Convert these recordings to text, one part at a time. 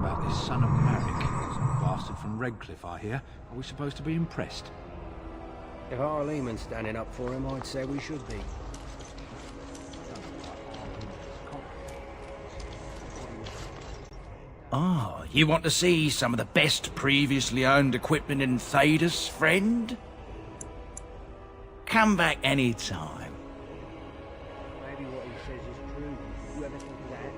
about this son of Marek. Some bastard from Redcliffe, I hear. Are we supposed to be impressed? If our Lehman's standing up for him, I'd say we should be. Oh, you want to see some of the best previously owned equipment in Thedas, friend? Come back any time. Maybe what he says is true. You ever think of that?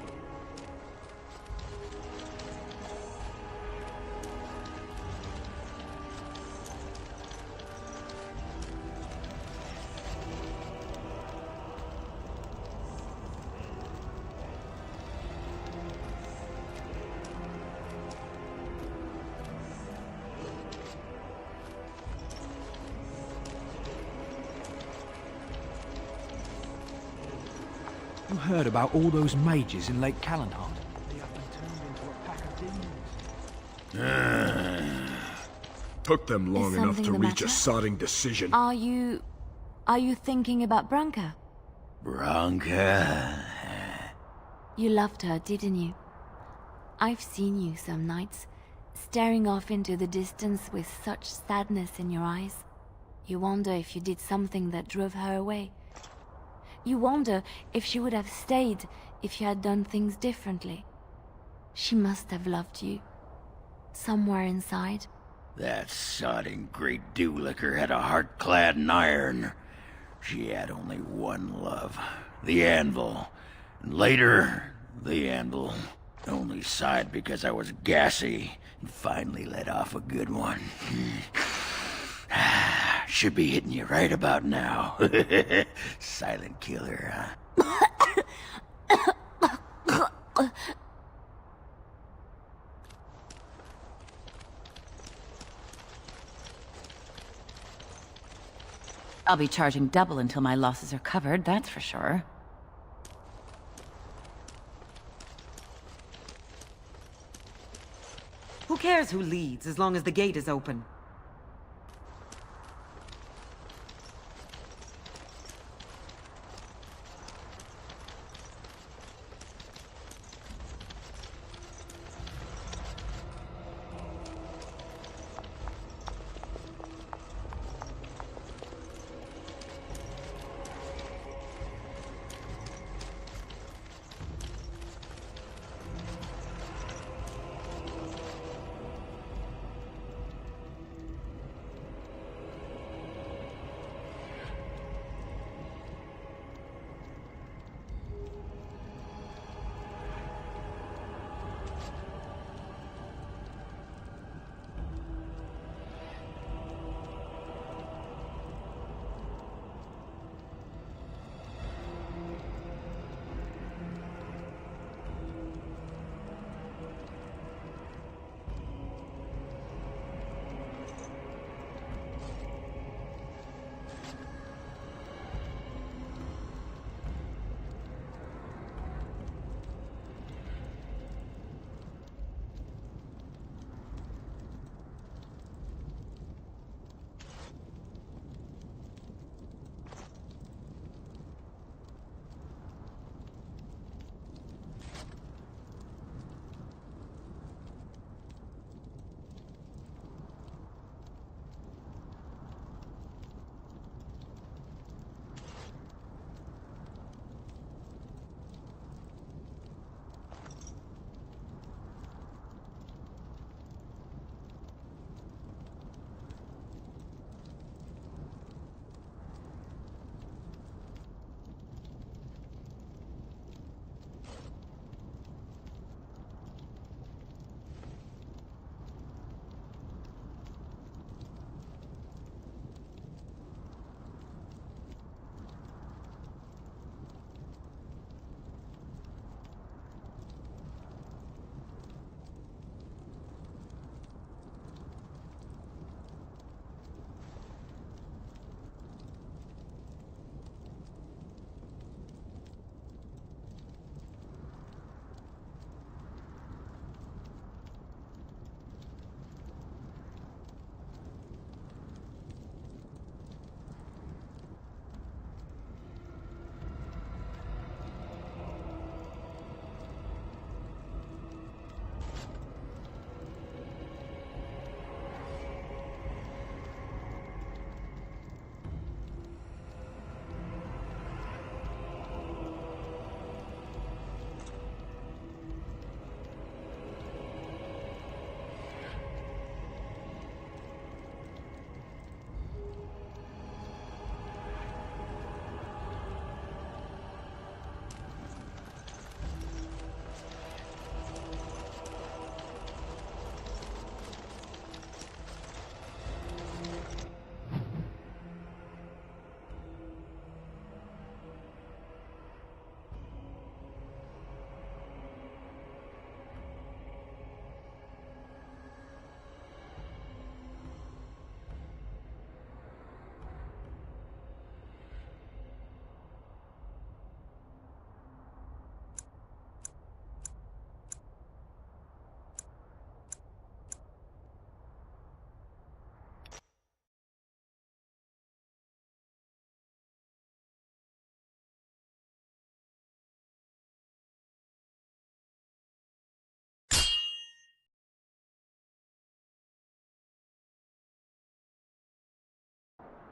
You heard about all those mages in Lake Callanheart? They have been turned into a pack of demons. Took them long Is enough to something the reach a matter? sodding decision. Are you thinking about Branka? Bronca. You loved her, didn't you? I've seen you some nights, staring off into the distance with such sadness in your eyes. You wonder if you did something that drove her away. You wonder if she would have stayed if you had done things differently. She must have loved you. Somewhere inside. That sodding great dew-licker had a heart clad in iron. She had only one love, the anvil. And later, the anvil only sighed because I was gassy and finally let off a good one. Should be hitting you right about now. Silent killer, huh? I'll be charging double until my losses are covered, that's for sure. Who cares who leads, as long as the gate is open?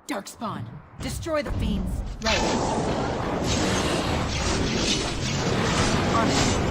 Darkspawn, destroy the fiends. Right. On it.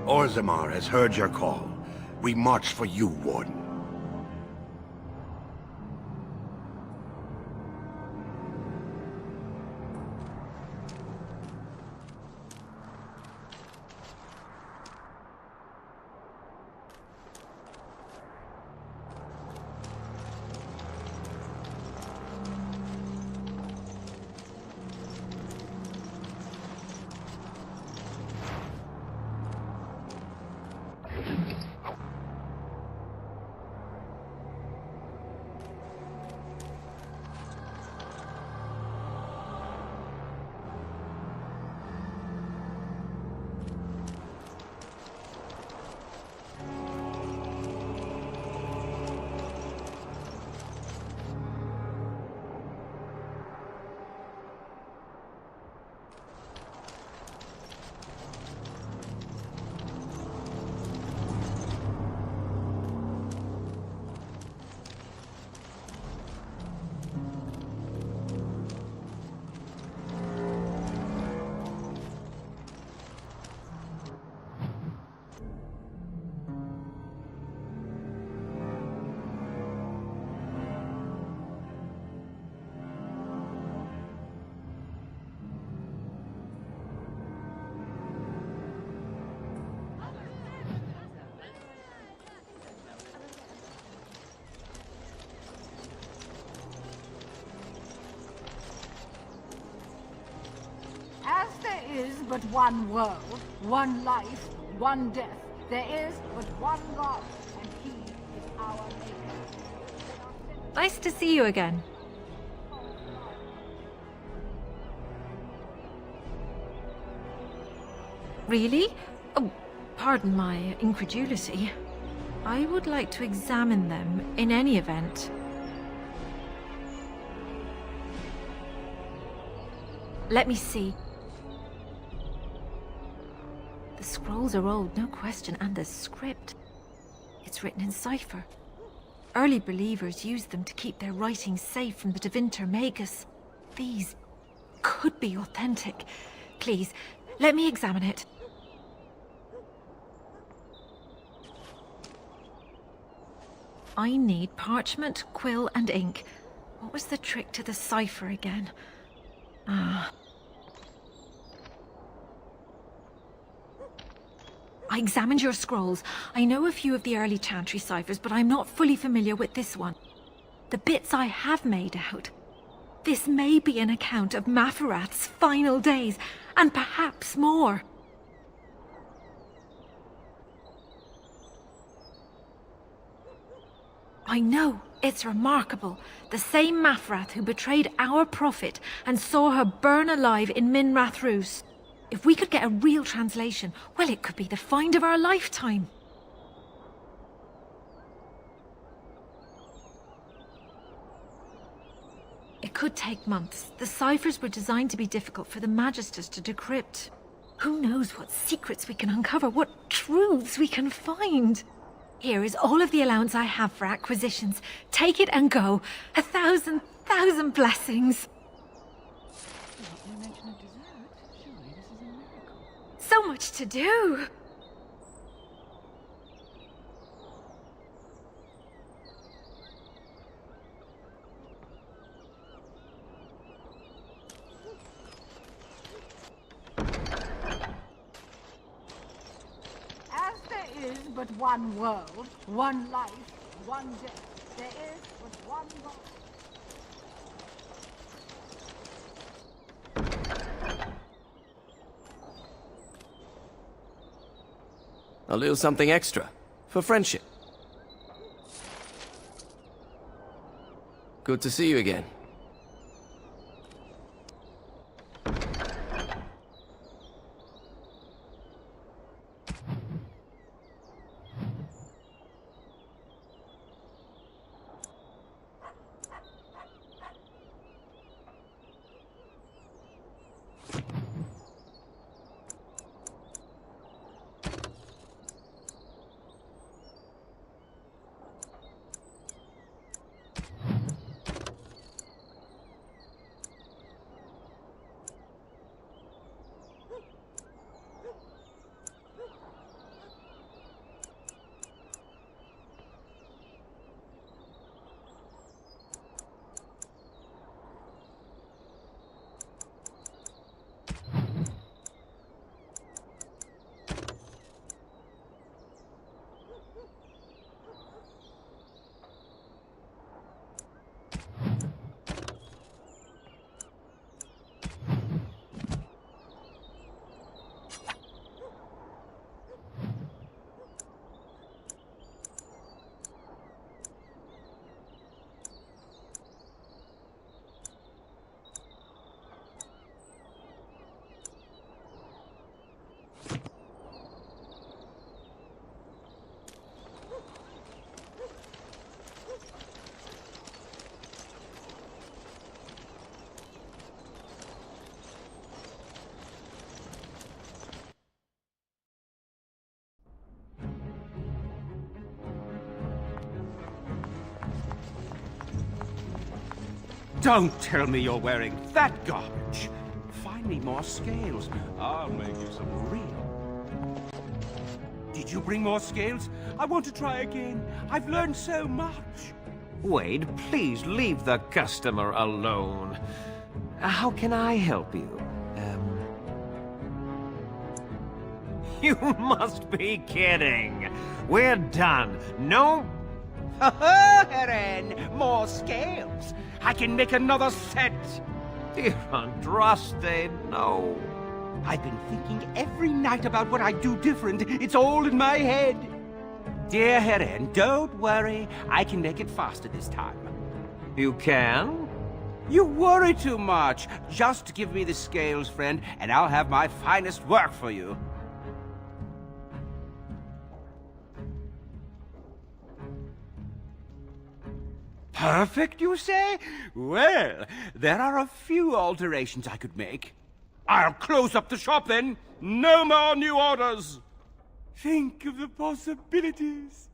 Orzammar has heard your call. We march for you, Warden. is but one world, one life, one death. There is but one God, and He is our Maker. Nice to see you again. Really? Oh, pardon my incredulity. I would like to examine them in any event. Let me see. The scrolls are old, no question, and the script. It's written in cipher. Early believers used them to keep their writings safe from the Divinter Magus. These could be authentic. Please, let me examine it. I need parchment, quill, and ink. What was the trick to the cipher again? Ah. I examined your scrolls. I know a few of the early chantry ciphers, but I'm not fully familiar with this one. The bits I have made out. This may be an account of Maferath's final days, and perhaps more. I know, it's remarkable. The same Maferath who betrayed our prophet and saw her burn alive in Minrath Rus. If we could get a real translation, well, it could be the find of our lifetime. It could take months. The ciphers were designed to be difficult for the Magisters to decrypt. Who knows what secrets we can uncover, what truths we can find. Here is all of the allowance I have for acquisitions. Take it and go. 1,000 blessings. So much to do. As there is but one world, one life, one death, there is but one God. A little something extra, for friendship. Good to see you again. Don't tell me you're wearing that garbage. Find me more scales. I'll make you some real. Did you bring more scales? I want to try again. I've learned so much. Wade, please leave the customer alone. How can I help you? You must be kidding. We're done. No... Heren, more scales. I can make another set. Dear Andraste, no. I've been thinking every night about what I do different. It's all in my head. Dear Heren, don't worry. I can make it faster this time. You can? You worry too much. Just give me the scales, friend, and I'll have my finest work for you. Perfect, you say? Well, there are a few alterations I could make. I'll close up the shop then. No more new orders. Think of the possibilities.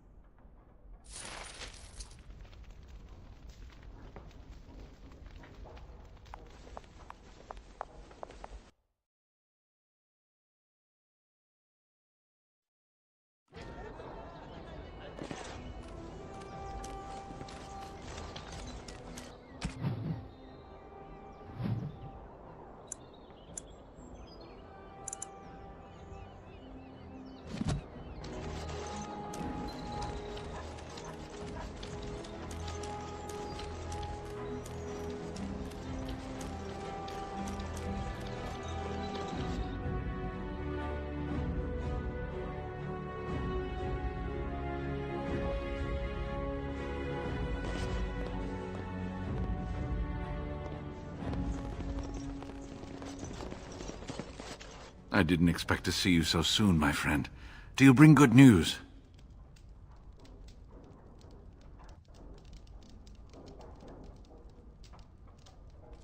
I didn't expect to see you so soon, my friend. Do you bring good news?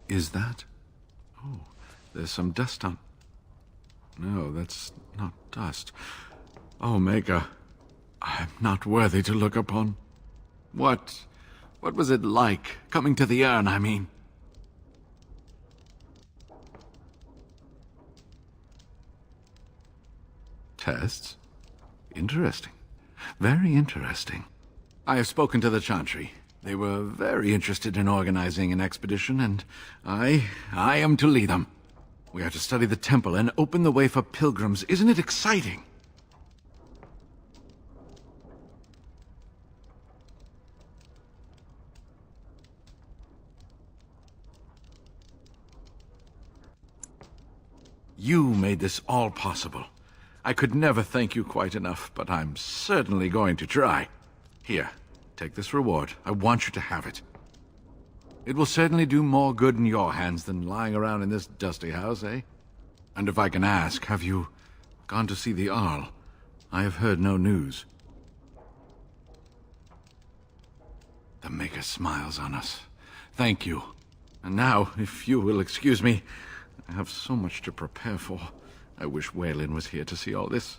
Is that? Oh, there's some dust on... No, that's not dust. Omega, I'm not worthy to look upon. What was it like, coming to the urn, I mean? Tests? Interesting. Very interesting. I have spoken to the Chantry. They were very interested in organizing an expedition, and I am to lead them. We are to study the temple and open the way for pilgrims. Isn't it exciting? You made this all possible. I could never thank you quite enough, but I'm certainly going to try. Here, take this reward. I want you to have it. It will certainly do more good in your hands than lying around in this dusty house, eh? And if I can ask, have you gone to see the Arl? I have heard no news. The Maker smiles on us. Thank you. And now, if you will excuse me, I have so much to prepare for. I wish Waylon was here to see all this.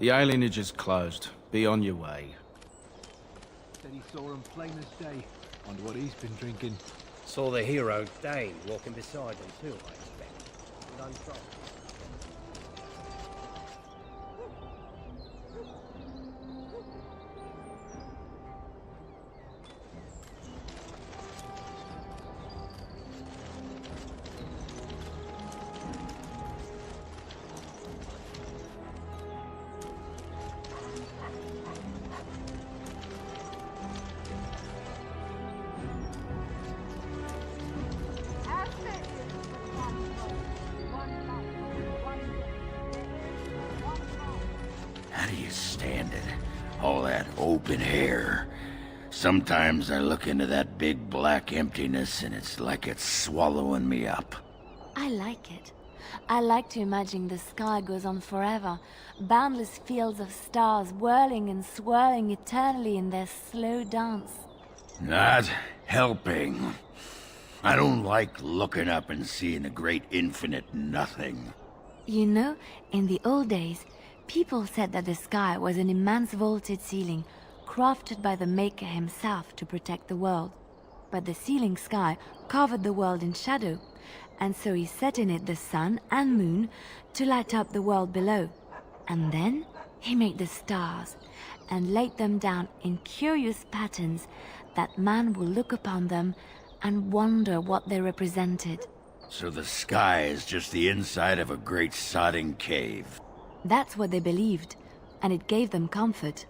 The alienage is closed. Be on your way. Said he saw him plain as day. Wonder what he's been drinking. Saw the hero, Dane, walking beside him too, I expect. None trouble. you stand it. All that open air. Sometimes I look into that big black emptiness and it's like it's swallowing me up. I like it. I like to imagine the sky goes on forever, boundless fields of stars whirling and swirling eternally in their slow dance. Not helping. I don't like looking up and seeing the great infinite nothing. You know, in the old days, people said that the sky was an immense vaulted ceiling, crafted by the Maker himself to protect the world. But the ceiling sky covered the world in shadow, and so he set in it the sun and moon to light up the world below. And then he made the stars, and laid them down in curious patterns that man will look upon them and wonder what they represented. So the sky is just the inside of a great sodding cave. That's what they believed, and it gave them comfort.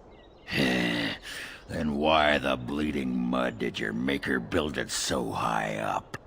Then why the bleeding mud did your maker build it so high up?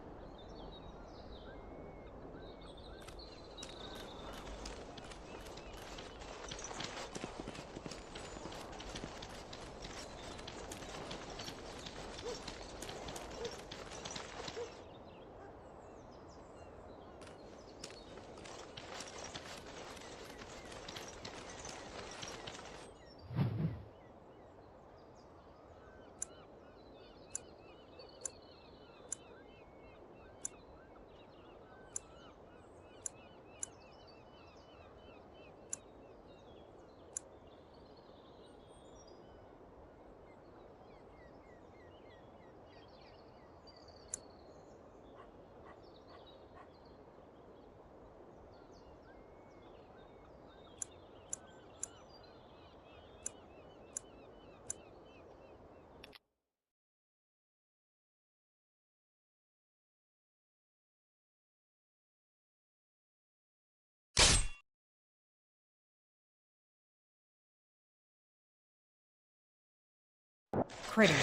Critters.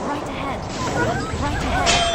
Right ahead. Right ahead.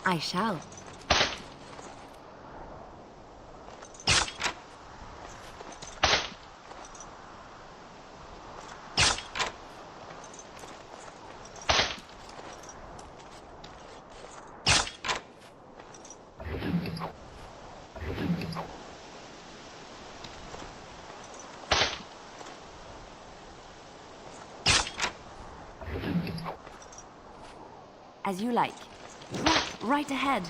I shall. As you like. Right ahead.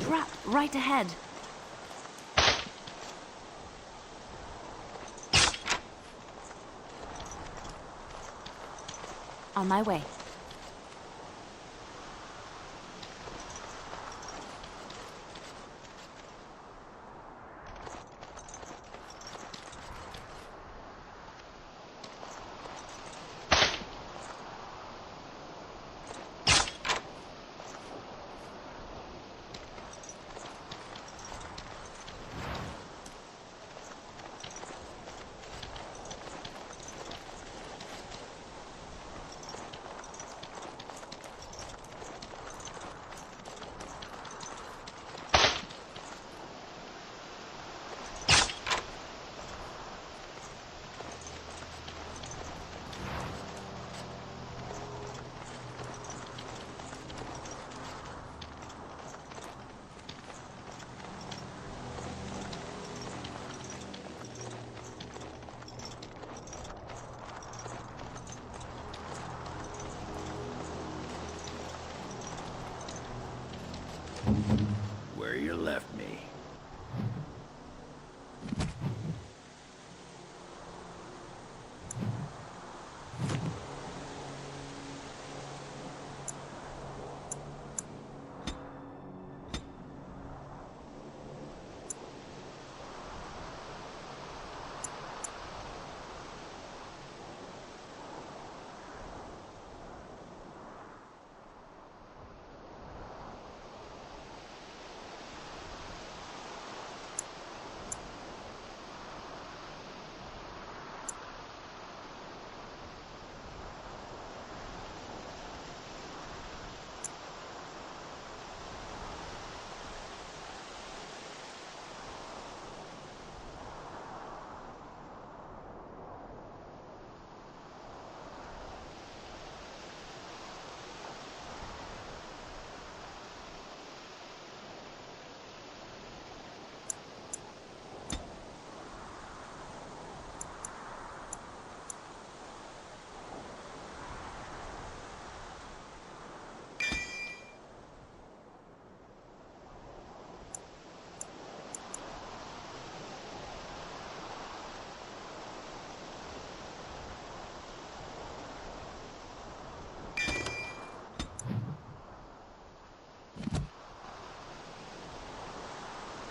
trap right ahead. On my way. Where you left me.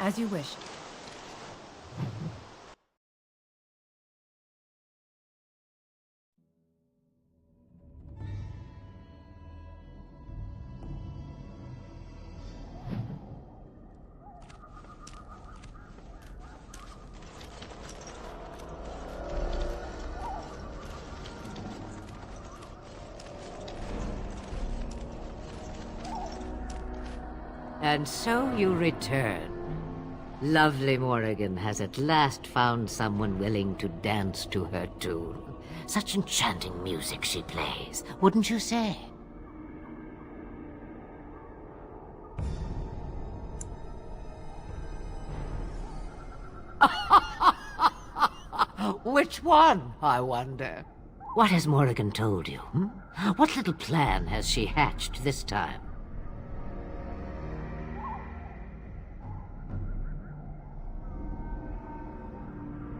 As you wish. And so you return. Lovely Morrigan has at last found someone willing to dance to her tune. Such enchanting music she plays, wouldn't you say? Which one, I wonder? What has Morrigan told you? What little plan has she hatched this time?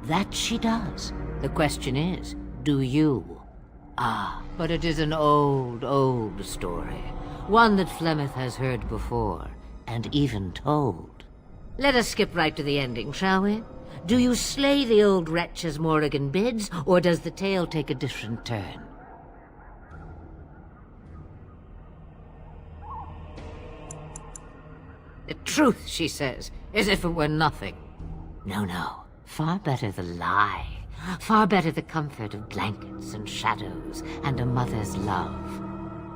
That she does. The question is, do you? Ah, but it is an old, old story. One that Flemeth has heard before, and even told. Let us skip right to the ending, shall we? Do you slay the old wretch as Morrigan bids, or does the tale take a different turn? The truth, she says, as if it were nothing. No, no. Far better the lie. Far better the comfort of blankets and shadows and a mother's love.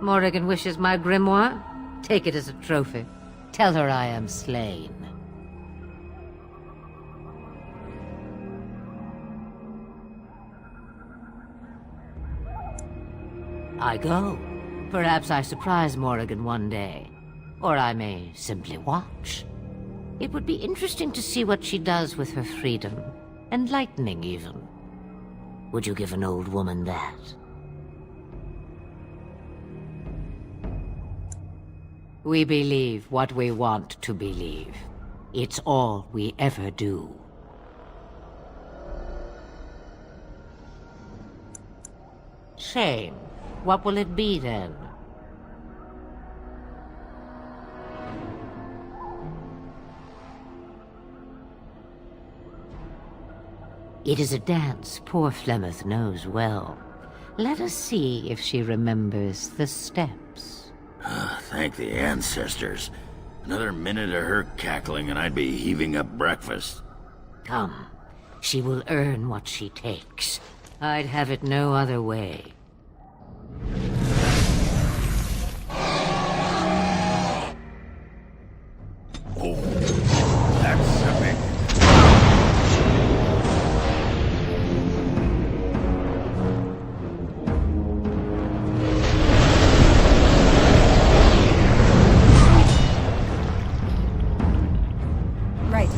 Morrigan wishes my grimoire? Take it as a trophy. Tell her I am slain. I go. Perhaps I surprise Morrigan one day. Or I may simply watch. It would be interesting to see what she does with her freedom. Enlightening, even. Would you give an old woman that? We believe what we want to believe. It's all we ever do. Shame. What will it be then? It is a dance poor Flemeth knows well. Let us see if she remembers the steps. Thank the ancestors. Another minute of her cackling and I'd be heaving up breakfast. Come. She will earn what she takes. I'd have it no other way. Oh, that's epic. Right.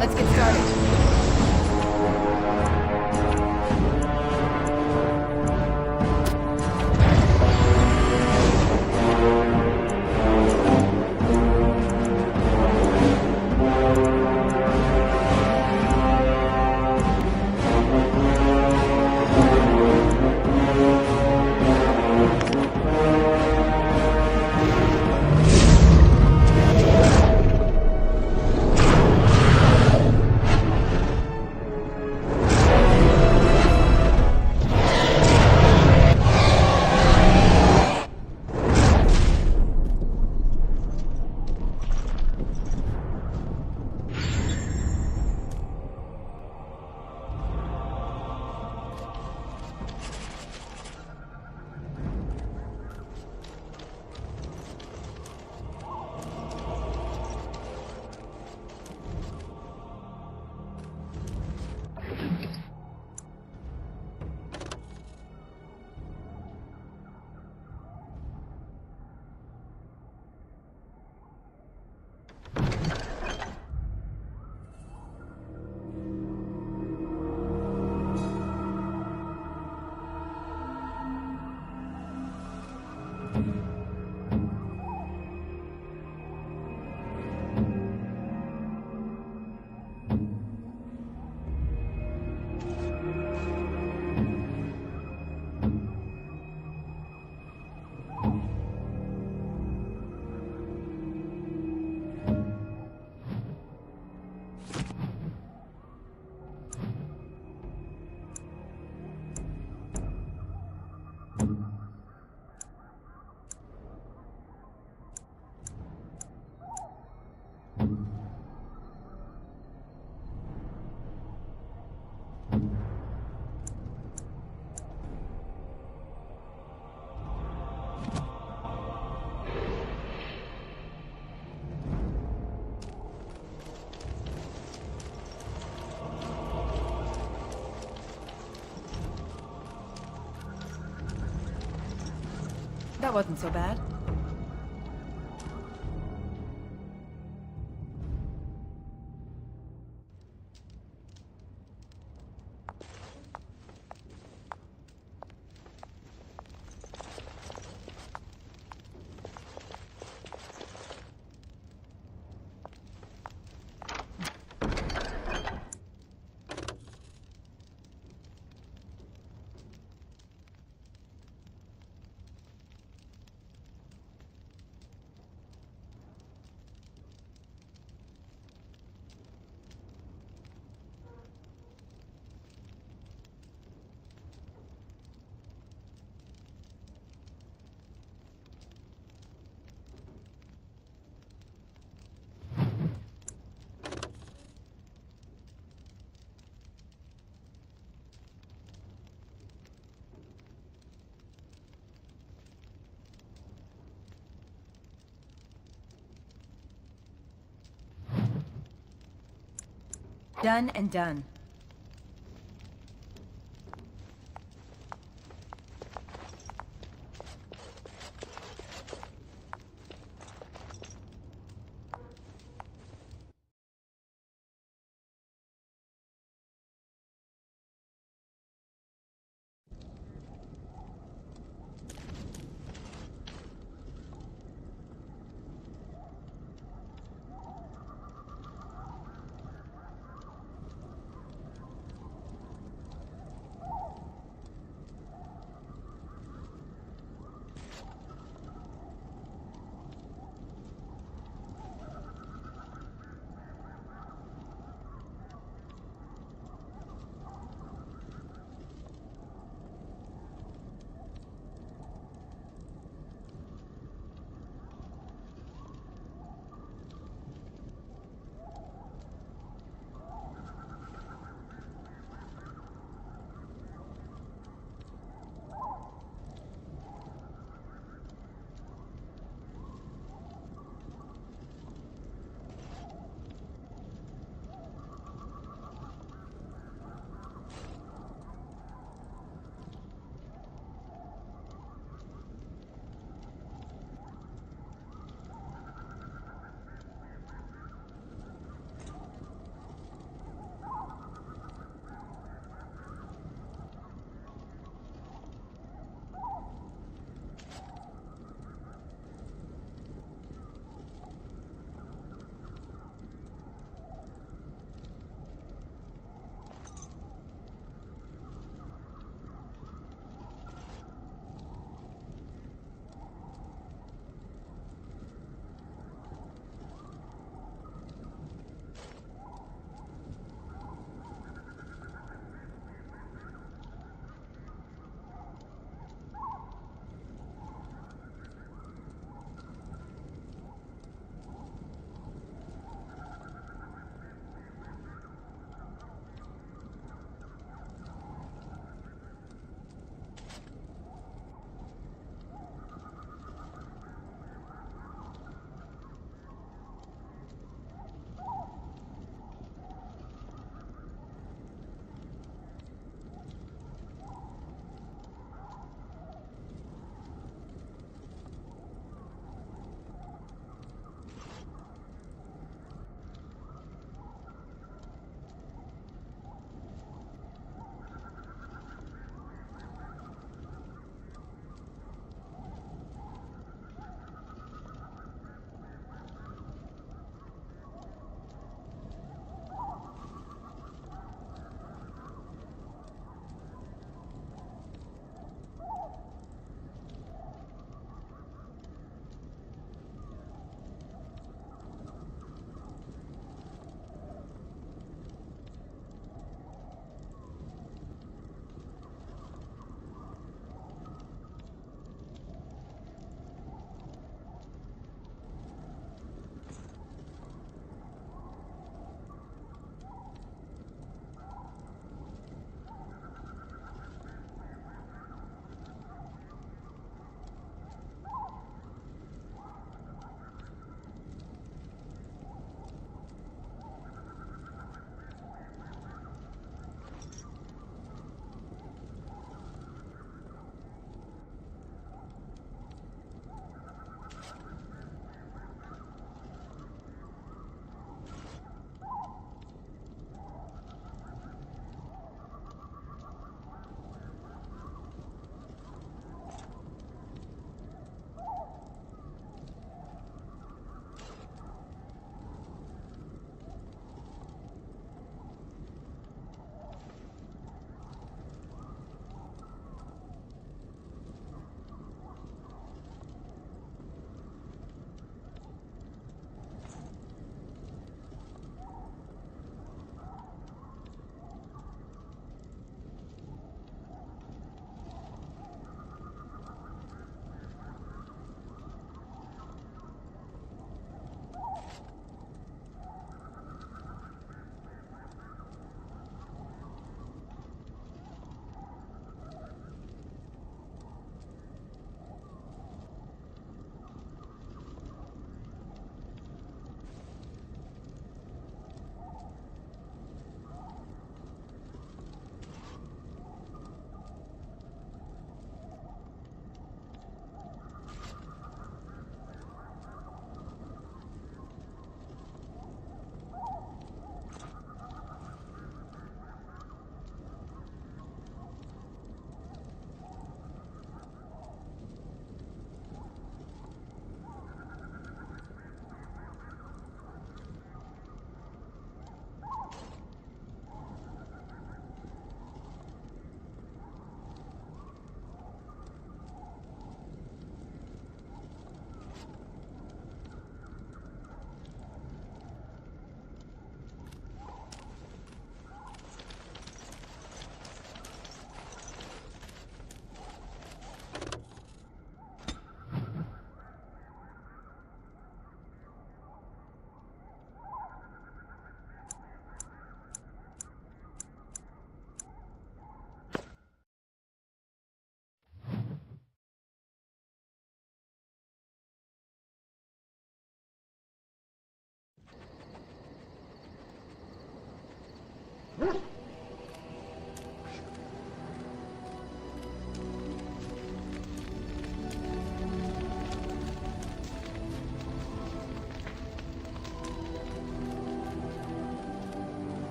Let's get started. That wasn't so bad. Done and done.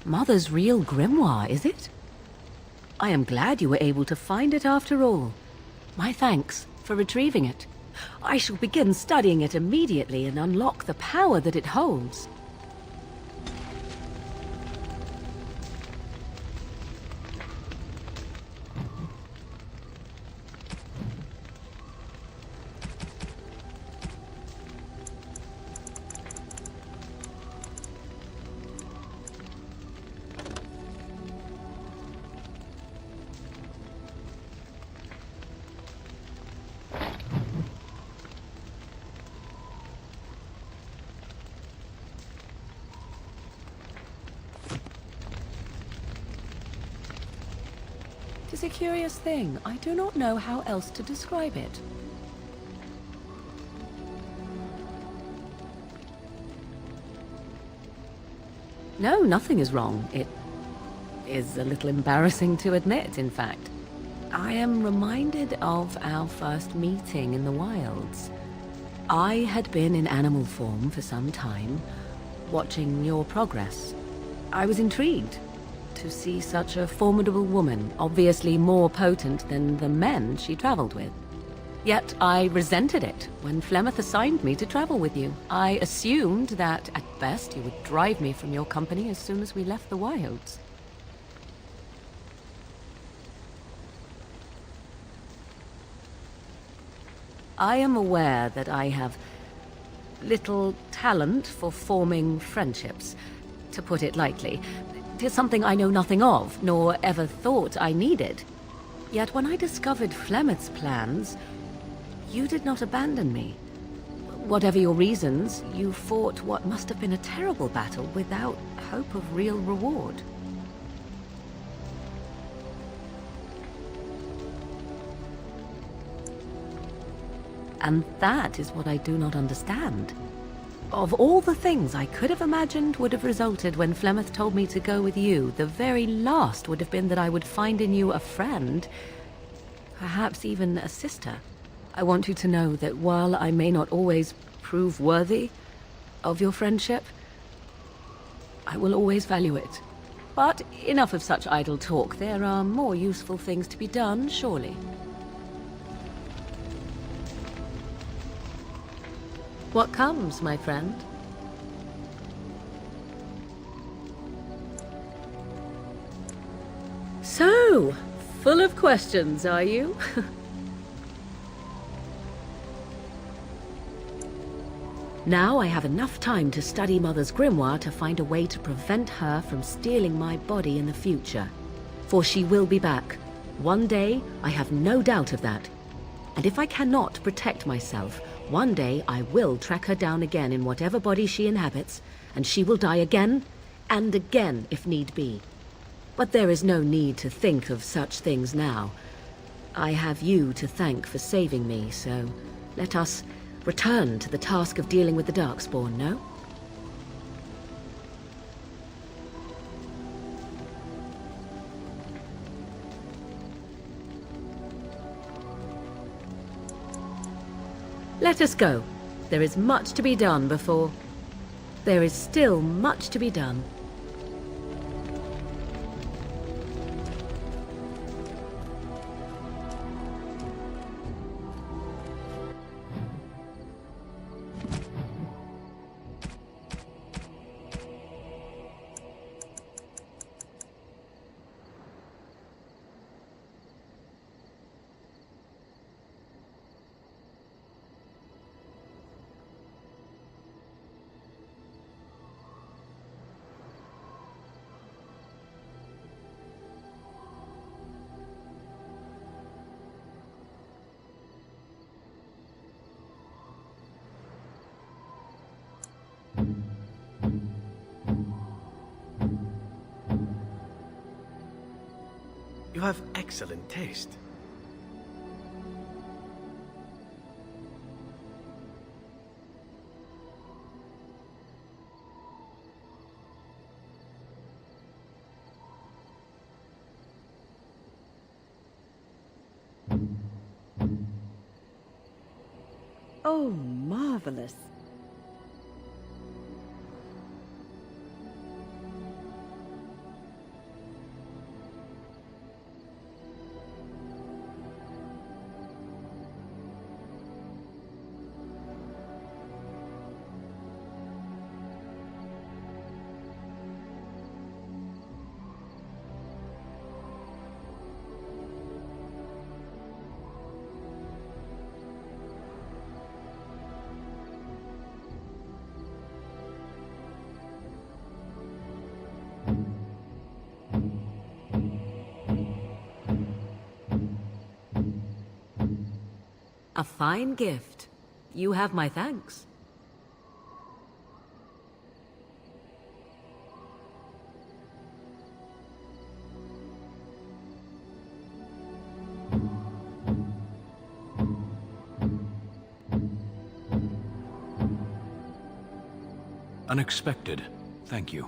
Mother's real grimoire, is it? I am glad you were able to find it after all. My thanks for retrieving it. I shall begin studying it immediately and unlock the power that it holds. It is a curious thing. I do not know how else to describe it. No, nothing is wrong. It is a little embarrassing to admit, in fact. I am reminded of our first meeting in the wilds. I had been in animal form for some time, watching your progress. I was intrigued to see such a formidable woman, obviously more potent than the men she traveled with. Yet I resented it when Flemeth assigned me to travel with you. I assumed that, at best, you would drive me from your company as soon as we left the wilds. I am aware that I have little talent for forming friendships, to put it lightly. It is something I know nothing of, nor ever thought I needed. Yet when I discovered Flemeth's plans, you did not abandon me. Whatever your reasons, you fought what must have been a terrible battle without hope of real reward. And that is what I do not understand. Of all the things I could have imagined would have resulted when Flemeth told me to go with you, the very last would have been that I would find in you a friend, perhaps even a sister. I want you to know that while I may not always prove worthy of your friendship, I will always value it. But enough of such idle talk. There are more useful things to be done, surely. What comes, my friend? So, full of questions, are you? Now I have enough time to study Mother's grimoire to find a way to prevent her from stealing my body in the future. For she will be back. One day, I have no doubt of that. And if I cannot protect myself, one day I will track her down again in whatever body she inhabits, and she will die again and again if need be. But there is no need to think of such things now. I have you to thank for saving me, so let us return to the task of dealing with the Darkspawn, no? Let us go. There is much to be done before... There is still much to be done. You have excellent taste. Oh, marvelous. A fine gift. You have my thanks. Unexpected. Thank you.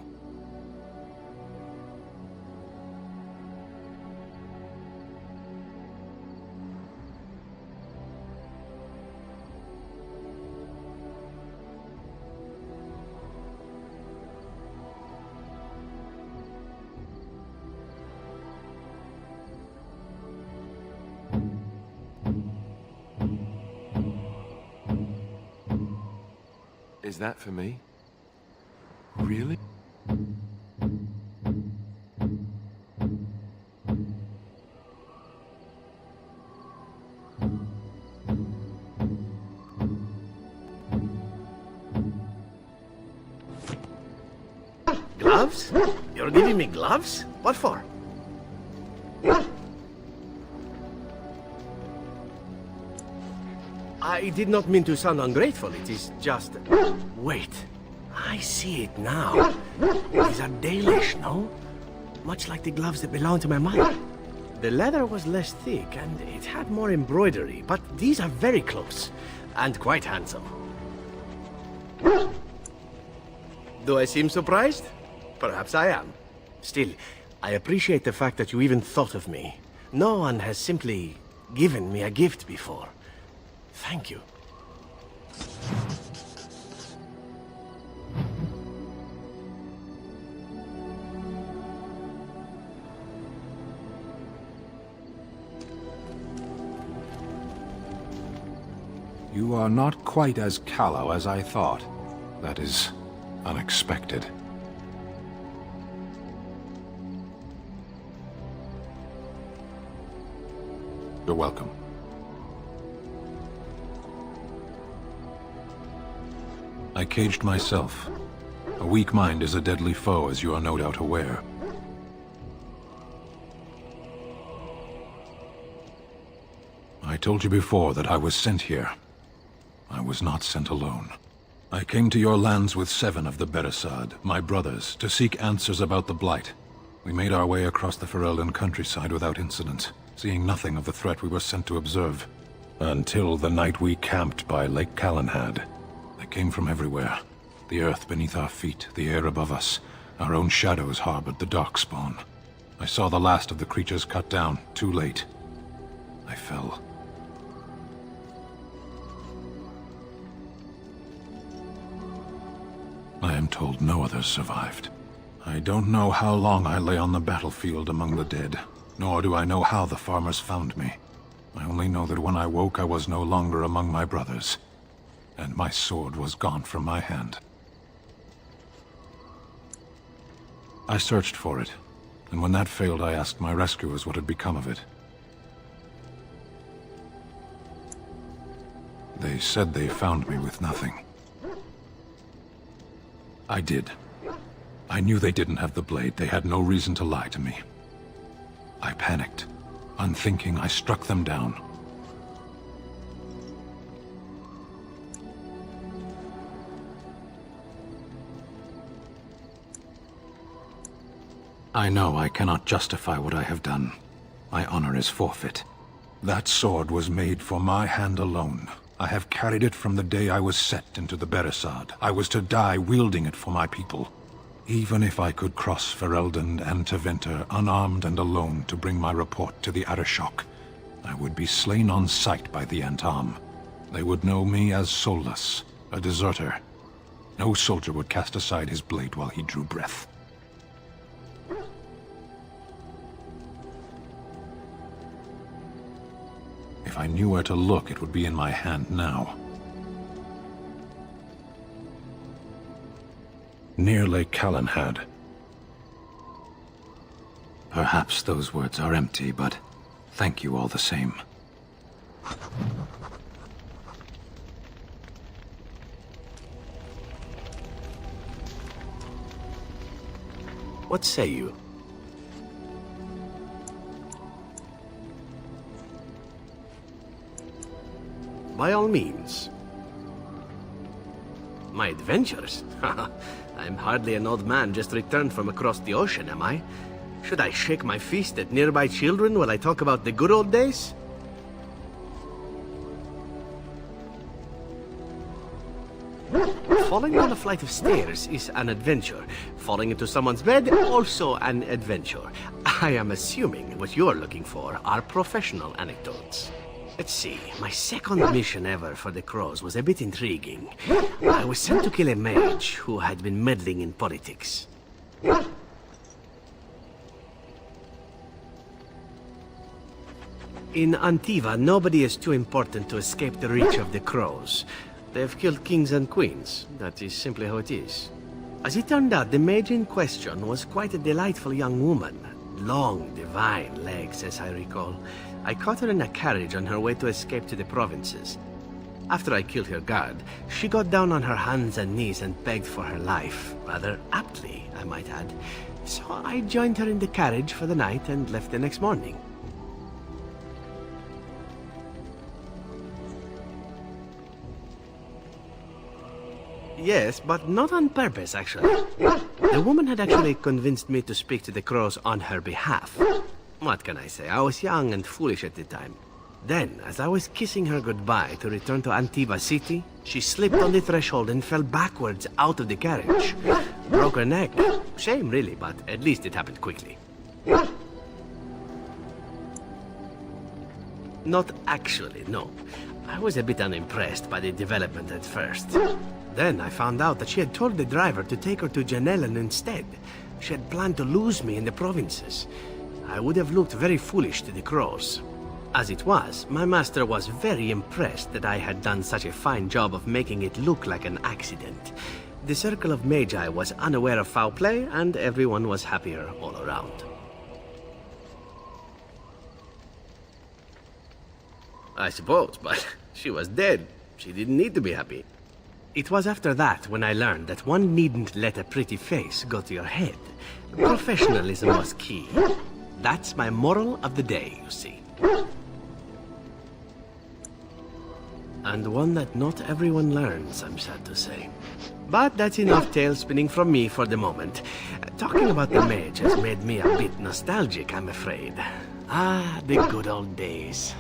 Is that for me? Really? Gloves? You're giving me gloves? What for? I did not mean to sound ungrateful, it is just... Wait, I see it now. These are Dalish, no? Much like the gloves that belong to my mother. The leather was less thick and it had more embroidery, but these are very close and quite handsome. Do I seem surprised? Perhaps I am. Still, I appreciate the fact that you even thought of me. No one has simply given me a gift before. Thank you. You are not quite as callow as I thought. That is unexpected. You're welcome. I caged myself. A weak mind is a deadly foe, as you are no doubt aware. I told you before that I was sent here. I was not sent alone. I came to your lands with 7 of the Beresad, my brothers, to seek answers about the Blight. We made our way across the Ferelden countryside without incident, seeing nothing of the threat we were sent to observe. Until the night we camped by Lake Calenhad. They came from everywhere. The earth beneath our feet, the air above us. Our own shadows harbored the darkspawn. I saw the last of the creatures cut down, too late. I fell. I am told no others survived. I don't know how long I lay on the battlefield among the dead, nor do I know how the farmers found me. I only know that when I woke I was no longer among my brothers, and my sword was gone from my hand. I searched for it, and when that failed I asked my rescuers what had become of it. They said they found me with nothing. I did. I knew they didn't have the blade. They had no reason to lie to me. I panicked. Unthinking, I struck them down. I know I cannot justify what I have done. my honor is forfeit. That sword was made for my hand alone. I have carried it from the day I was set into the Beresad. I was to die wielding it for my people. Even if I could cross Ferelden and Tevinter unarmed and alone to bring my report to the Arishok, I would be slain on sight by the Antam. They would know me as soulless, a deserter. No soldier would cast aside his blade while he drew breath. If I knew where to look, it would be in my hand now. Near Lake Calenhad. Perhaps those words are empty, but thank you all the same. What say you? By all means. My adventures? I'm hardly an old man just returned from across the ocean, am I? Should I shake my fist at nearby children while I talk about the good old days? Falling down a flight of stairs is an adventure. Falling into someone's bed, also an adventure. I am assuming what you're looking for are professional anecdotes. Let's see, my second mission ever for the Crows was a bit intriguing. I was sent to kill a mage who had been meddling in politics. In Antiva, nobody is too important to escape the reach of the Crows. They've killed kings and queens. That is simply how it is. As it turned out, the mage in question was quite a delightful young woman. Long, divine legs, as I recall. I caught her in a carriage on her way to escape to the provinces. After I killed her guard, she got down on her hands and knees and begged for her life. Rather aptly, I might add. So I joined her in the carriage for the night and left the next morning. Yes, but not on purpose, actually. The woman had actually convinced me to speak to the Crows on her behalf. What can I say? I was young and foolish at the time. Then, as I was kissing her goodbye to return to Antiva City, she slipped on the threshold and fell backwards out of the carriage. Broke her neck. Shame, really, but at least it happened quickly. Not actually, no. I was a bit unimpressed by the development at first. Then I found out that she had told the driver to take her to Janellen instead. She had planned to lose me in the provinces. I would have looked very foolish to the Crows. As it was, my master was very impressed that I had done such a fine job of making it look like an accident. The circle of Magi was unaware of foul play, and everyone was happier all around. I suppose, but she was dead. She didn't need to be happy. It was after that when I learned that one needn't let a pretty face go to your head. Professionalism was key. That's my moral of the day, you see. And one that not everyone learns, I'm sad to say. But that's enough tale spinning from me for the moment. Talking about the mage has made me a bit nostalgic, I'm afraid. Ah, the good old days.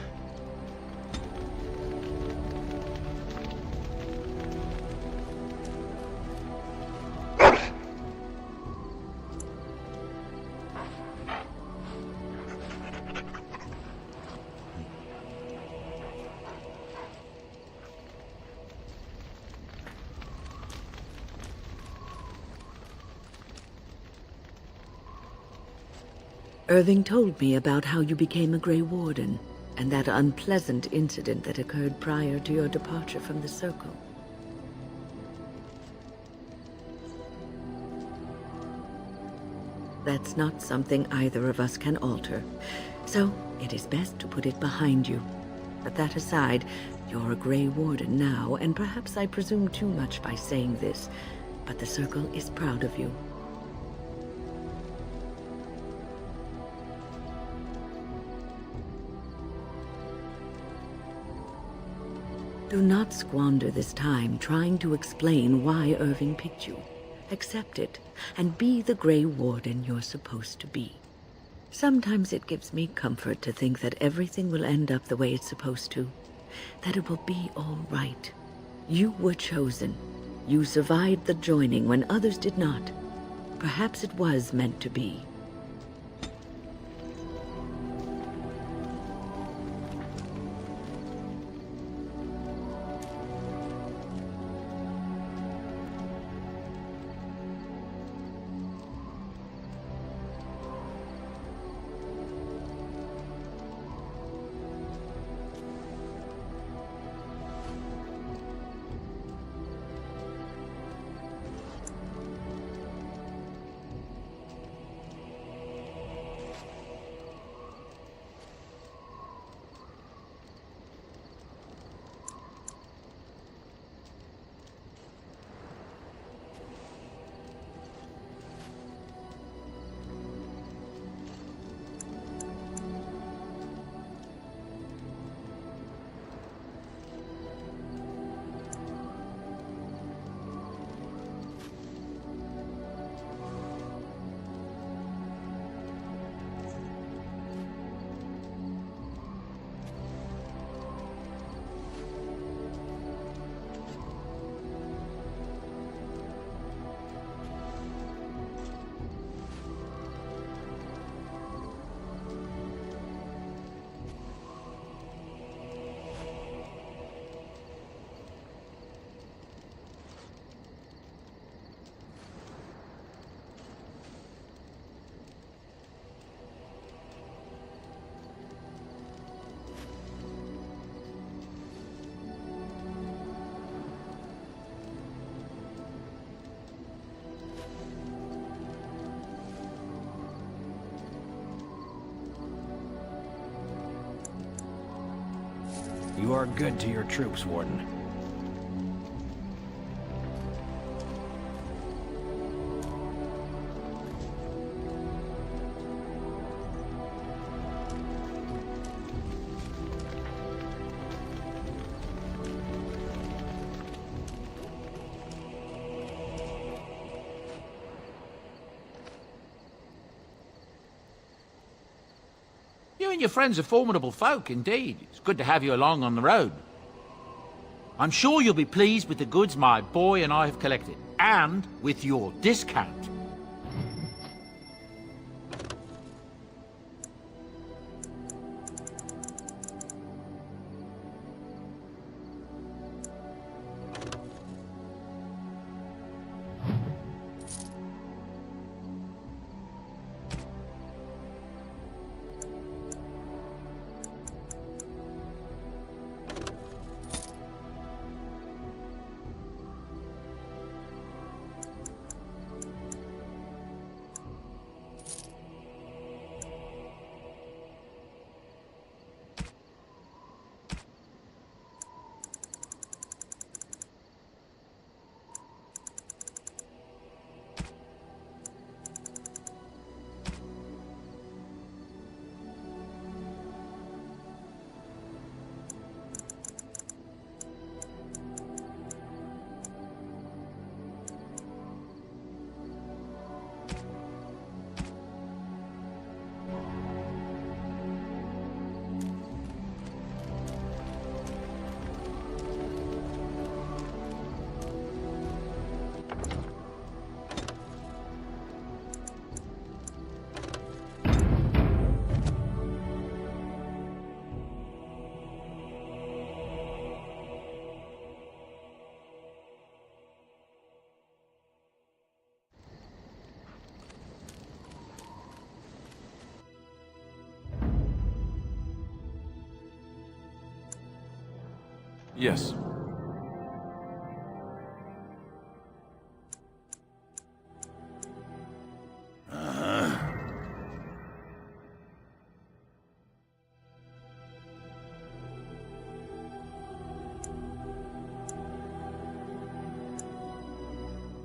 Irving told me about how you became a Grey Warden, and that unpleasant incident that occurred prior to your departure from the Circle. That's not something either of us can alter, so it is best to put it behind you. But that aside, you're a Grey Warden now, and perhaps I presume too much by saying this, but the Circle is proud of you. Do not squander this time trying to explain why Irving picked you. Accept it, and be the Grey Warden you're supposed to be. Sometimes it gives me comfort to think that everything will end up the way it's supposed to. That it will be all right. You were chosen. You survived the joining when others did not. Perhaps it was meant to be. You are good to your troops, Warden. You and your friends are formidable folk, indeed. It's good to have you along on the road. I'm sure you'll be pleased with the goods my boy and I have collected, and with your discount. Yes.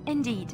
Indeed.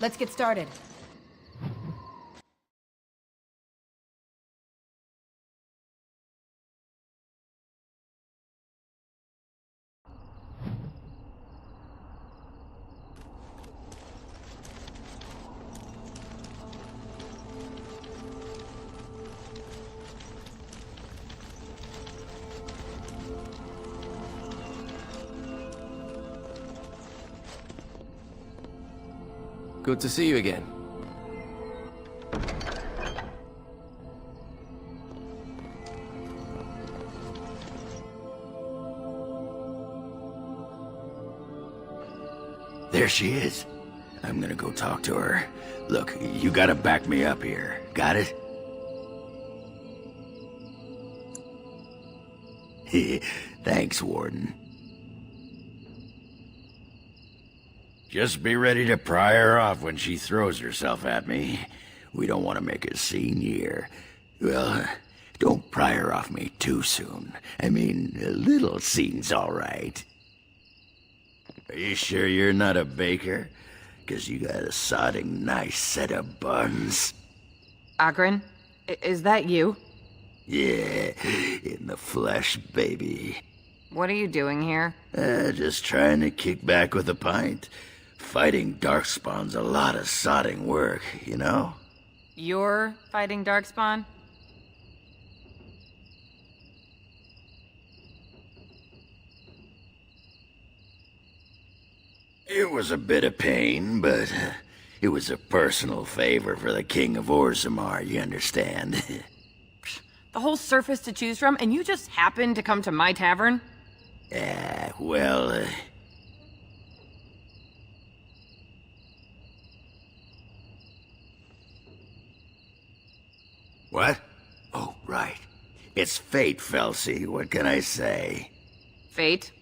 Let's get started. Good to see you again. There she is. I'm gonna go talk to her. Look, you gotta back me up here. Got it? Thanks, Warden. Just be ready to pry her off when she throws herself at me. We don't want to make a scene here. Well, don't pry her off me too soon. I mean, a little scene's all right. Are you sure you're not a baker? 'Cause you got a sodding nice set of buns. Agrin, is that you? Yeah, in the flesh, baby. What are you doing here? Just trying to kick back with a pint. Fighting darkspawn's a lot of sodding work, you know? You're fighting Darkspawn? It was a bit of pain, but it was a personal favor for the King of Orzammar, you understand? The whole surface to choose from, and you just happened to come to my tavern? Well, What? Oh, right. It's fate, Felsi. What can I say? Fate?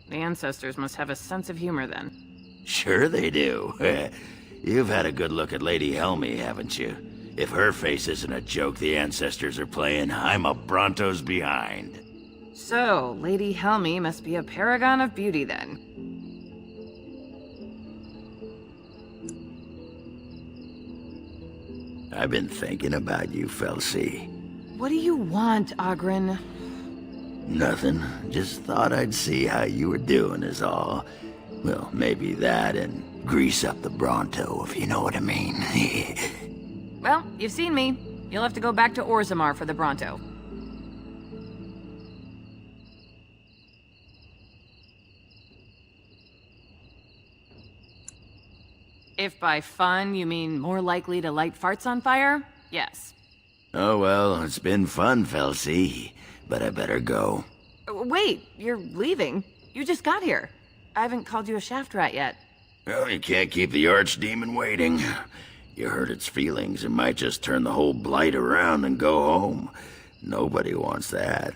The ancestors must have a sense of humor then. Sure they do. You've had a good look at Lady Helmy, haven't you? If her face isn't a joke the ancestors are playing, I'm a Bronto's behind. So, Lady Helmy must be a paragon of beauty then. I've been thinking about you, Felsi. What do you want, Agrin? Nothing. Just thought I'd see how you were doing is all. Well, maybe that and grease up the Bronto, if you know what I mean. Well, you've seen me. You'll have to go back to Orzammar for the Bronto. If by fun you mean more likely to light farts on fire, yes. Oh well, it's been fun, Felsi, but I better go. Wait, you're leaving? You just got here. I haven't called you a shaft rat yet. Well, you can't keep the archdemon waiting. You hurt its feelings, it might just turn the whole blight around and go home. Nobody wants that.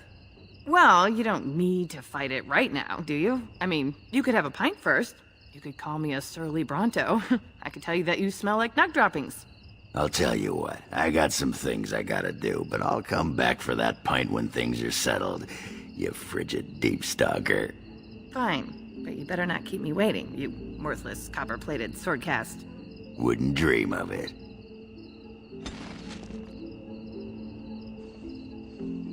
Well, you don't need to fight it right now, do you? I mean, you could have a pint first. You could call me a surly Bronto. I could tell you that you smell like nug droppings. I'll tell you what, I got some things I gotta do, but I'll come back for that pint when things are settled, you frigid deep stalker. Fine, but you better not keep me waiting, you worthless copper-plated sword cast. Wouldn't dream of it.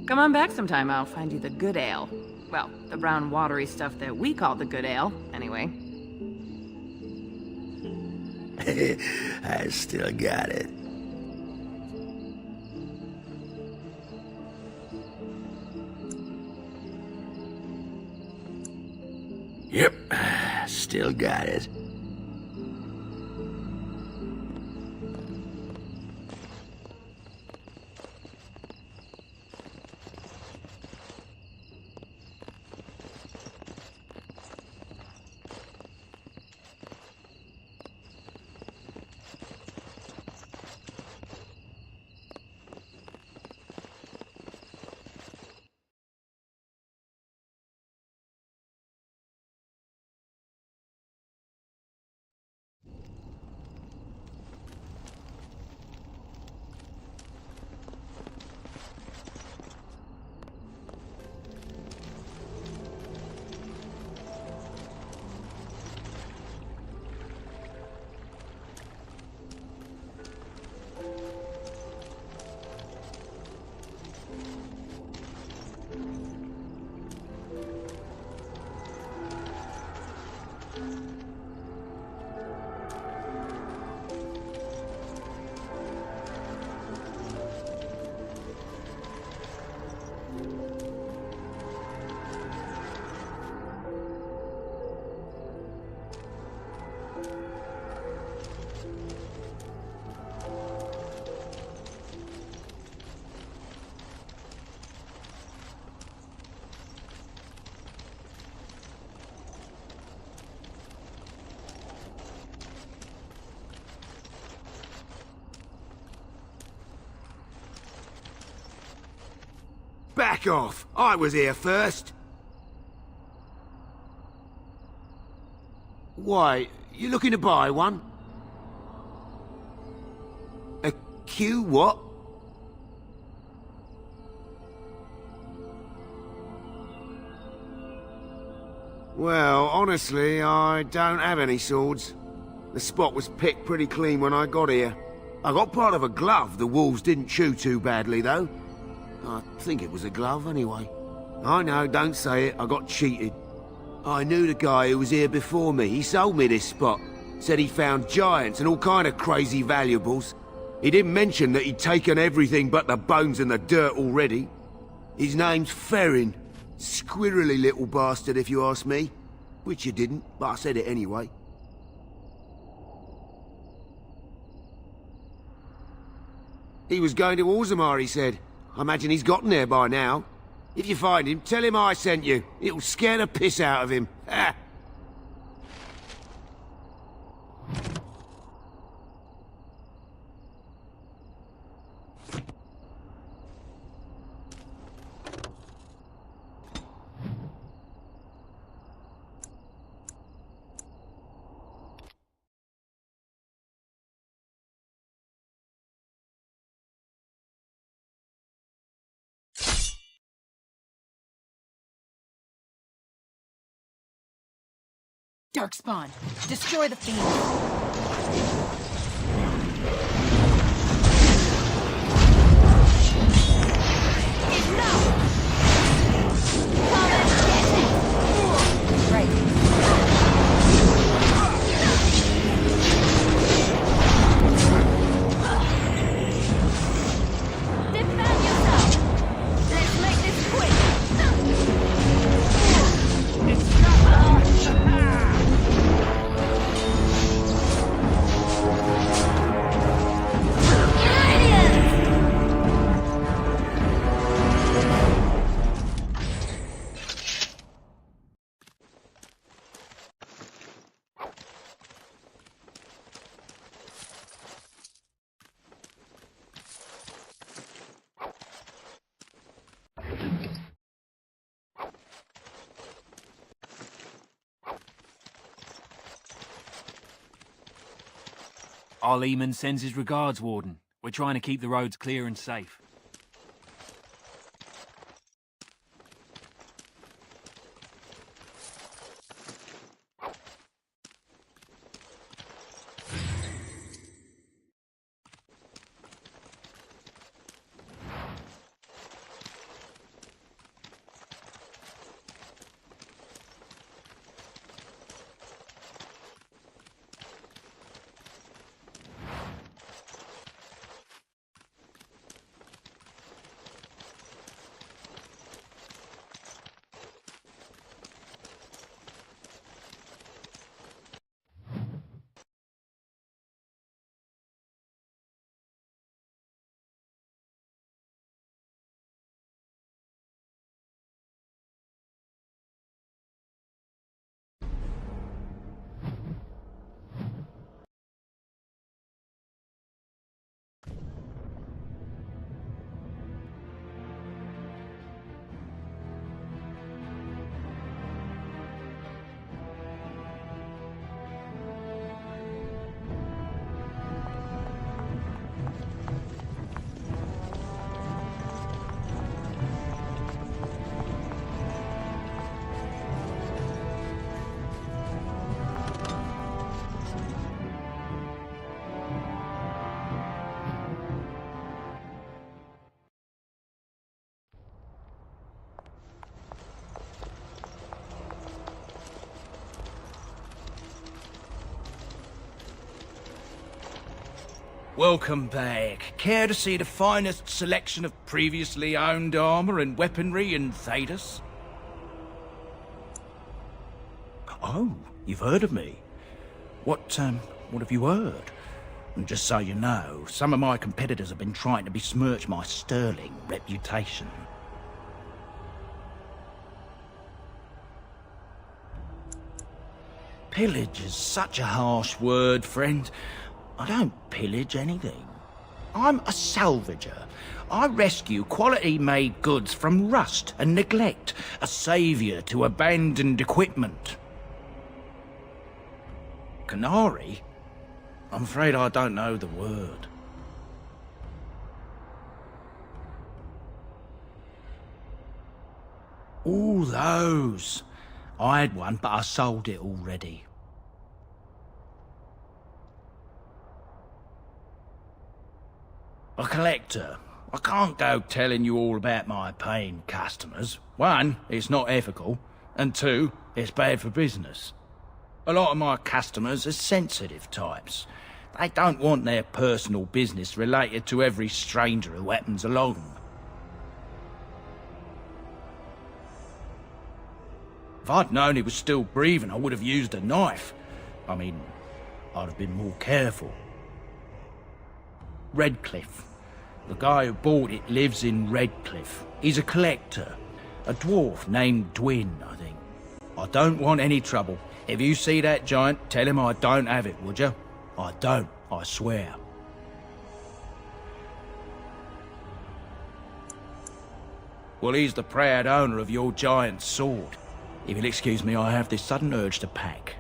Come on back sometime, I'll find you the good ale. Well, the brown watery stuff that we call the good ale, anyway. I still got it. Yep, still got it. Back off! I was here first! Why, you looking to buy one? A Q what? Well, honestly, I don't have any swords. The spot was picked pretty clean when I got here. I got part of a glove the wolves didn't chew too badly, though. I think it was a glove, anyway. I know, don't say it, I got cheated. I knew the guy who was here before me. He sold me this spot. Said he found giants and all kind of crazy valuables. He didn't mention that he'd taken everything but the bones and the dirt already. His name's Ferrin. Squirrely little bastard, if you ask me. Which you didn't, but I said it anyway. He was going to Orzammar, he said. I imagine he's gotten there by now. If you find him, tell him I sent you. It'll scare the piss out of him. Ha! Darkspawn, destroy the fiend. Our Lehman sends his regards, Warden. We're trying to keep the roads clear and safe. Welcome back. Care to see the finest selection of previously owned armor and weaponry in Thedas? Oh, you've heard of me. What have you heard? And just so you know, some of my competitors have been trying to besmirch my sterling reputation. Pillage is such a harsh word, friend. I don't pillage anything. I'm a salvager. I rescue quality-made goods from rust and neglect, a saviour to abandoned equipment. Kanale? I'm afraid I don't know the word. All those. I had one, but I sold it already. A collector. I can't go telling you all about my paying customers. One, it's not ethical, and two, it's bad for business. A lot of my customers are sensitive types. They don't want their personal business related to every stranger who happens along. If I'd known he was still breathing, I would have used a knife. I mean, I'd have been more careful. Redcliffe. The guy who bought it lives in Redcliffe. He's a collector. A dwarf named Dwin, I think. I don't want any trouble. If you see that giant, tell him I don't have it, would you? I don't, I swear. Well, he's the proud owner of your giant sword. If you'll excuse me, I have this sudden urge to pack.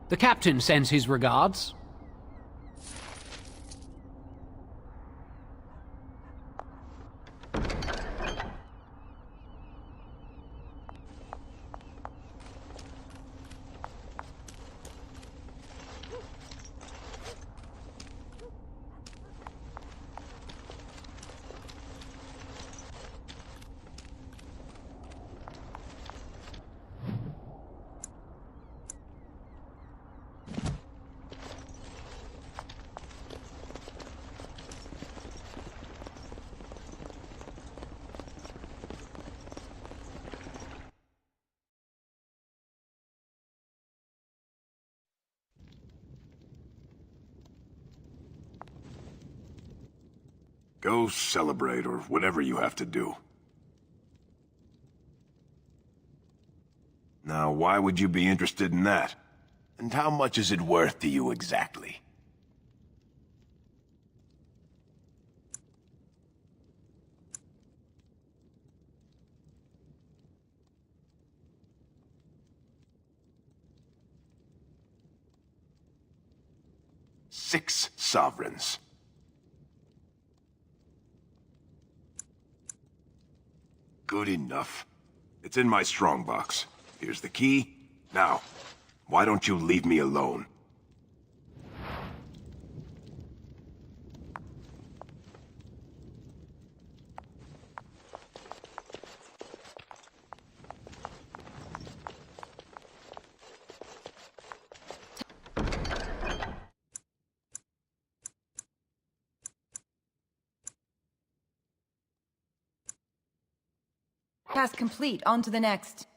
The captain sends his regards. Go celebrate, or whatever you have to do. Now, why would you be interested in that? And how much is it worth to you exactly? Six sovereigns. Good enough. It's in my strongbox. Here's the key. Now, why don't you leave me alone? Task complete. On to the next.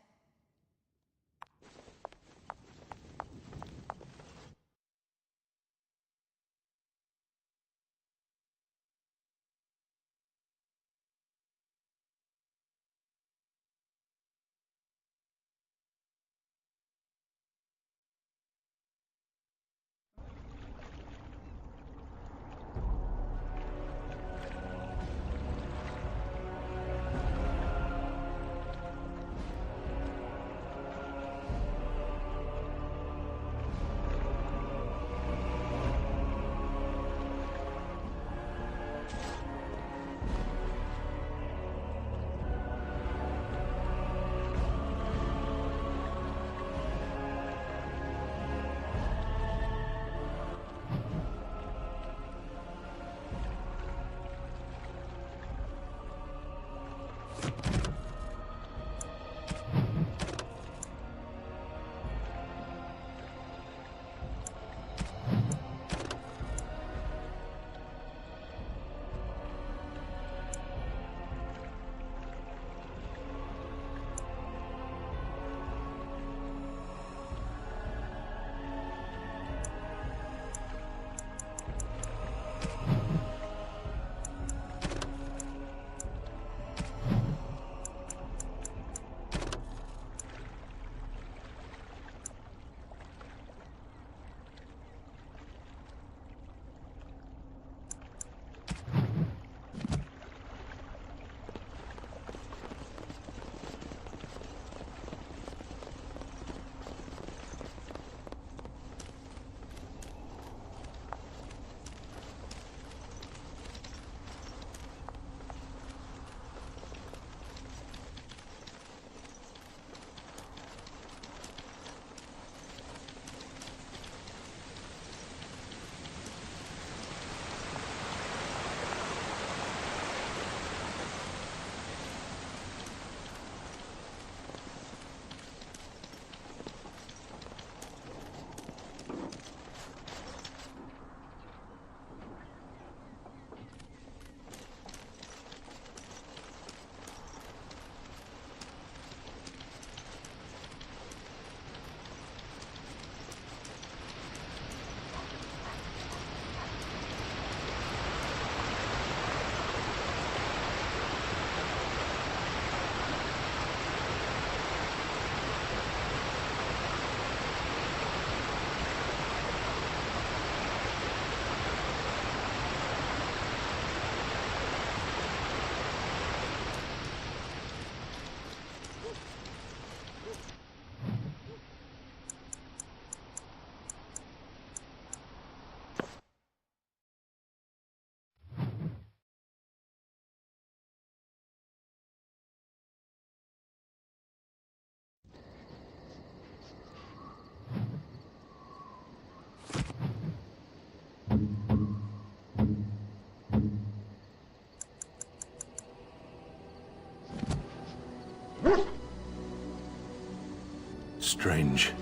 Strange.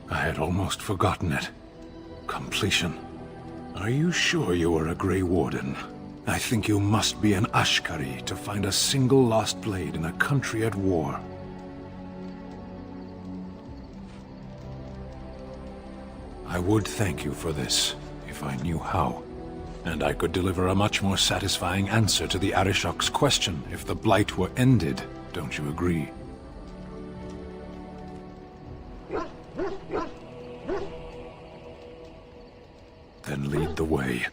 I had almost forgotten it. Completion. Are you sure you are a Grey Warden? I think you must be an Ashkari to find a single lost blade in a country at war. I would thank you for this, if I knew how. And I could deliver a much more satisfying answer to the Arishok's question if the Blight were ended, don't you agree? Then lead the way.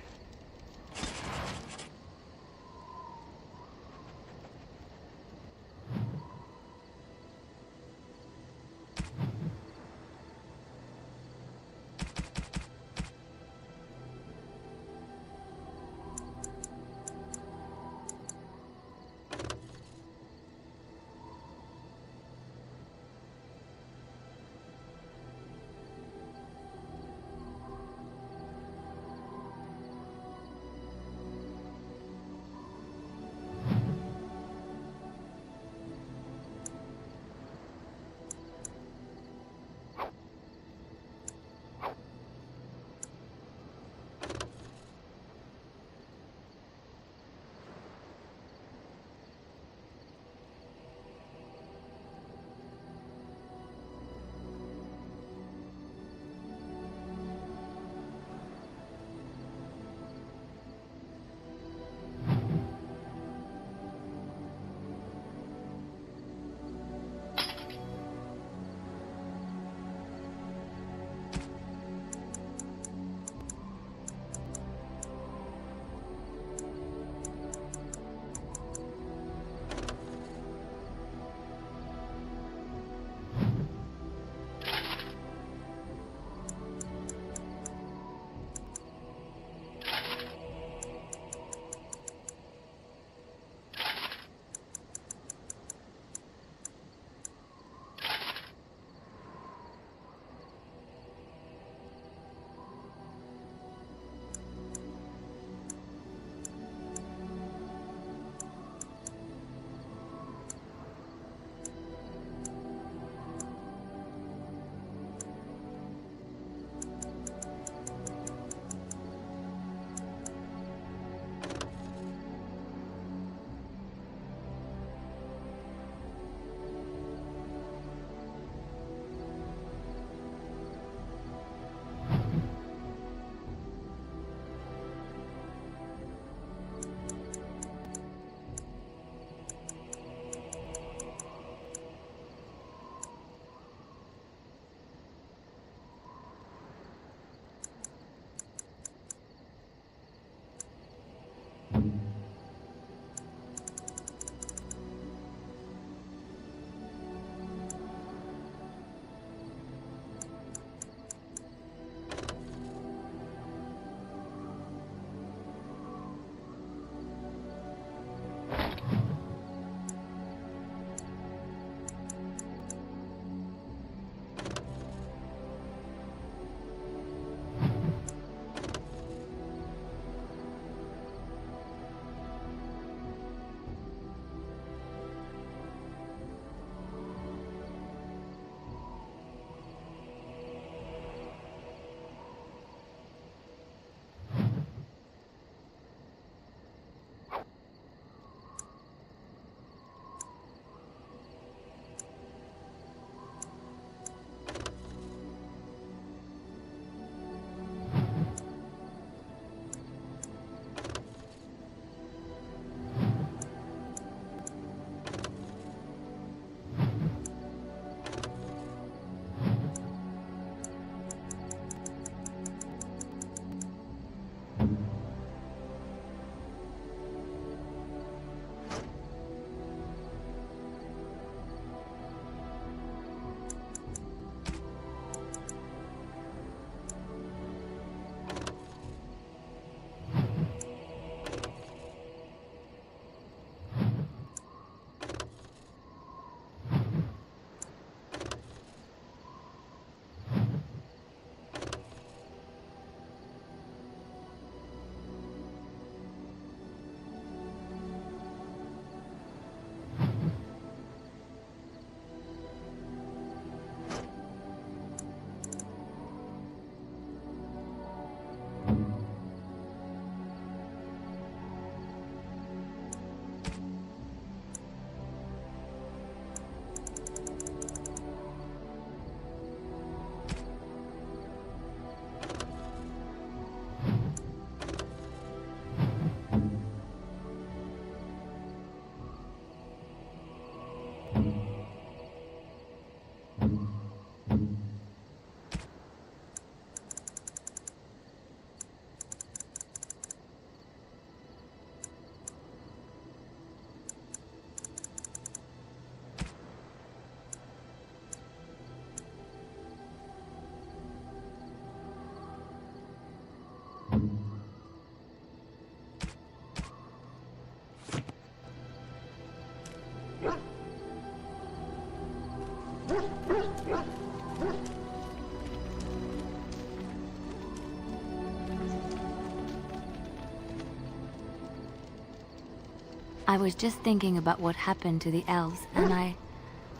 I was just thinking about what happened to the elves, and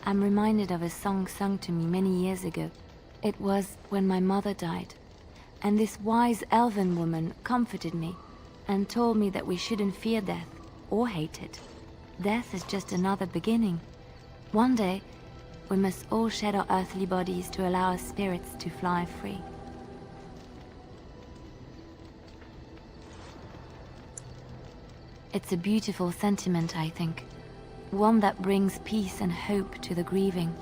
I'm reminded of a song sung to me many years ago. It was when my mother died, and this wise elven woman comforted me and told me that we shouldn't fear death or hate it. Death is just another beginning. One day, we must all shed our earthly bodies to allow our spirits to fly free. It's a beautiful sentiment, I think. One that brings peace and hope to the grieving.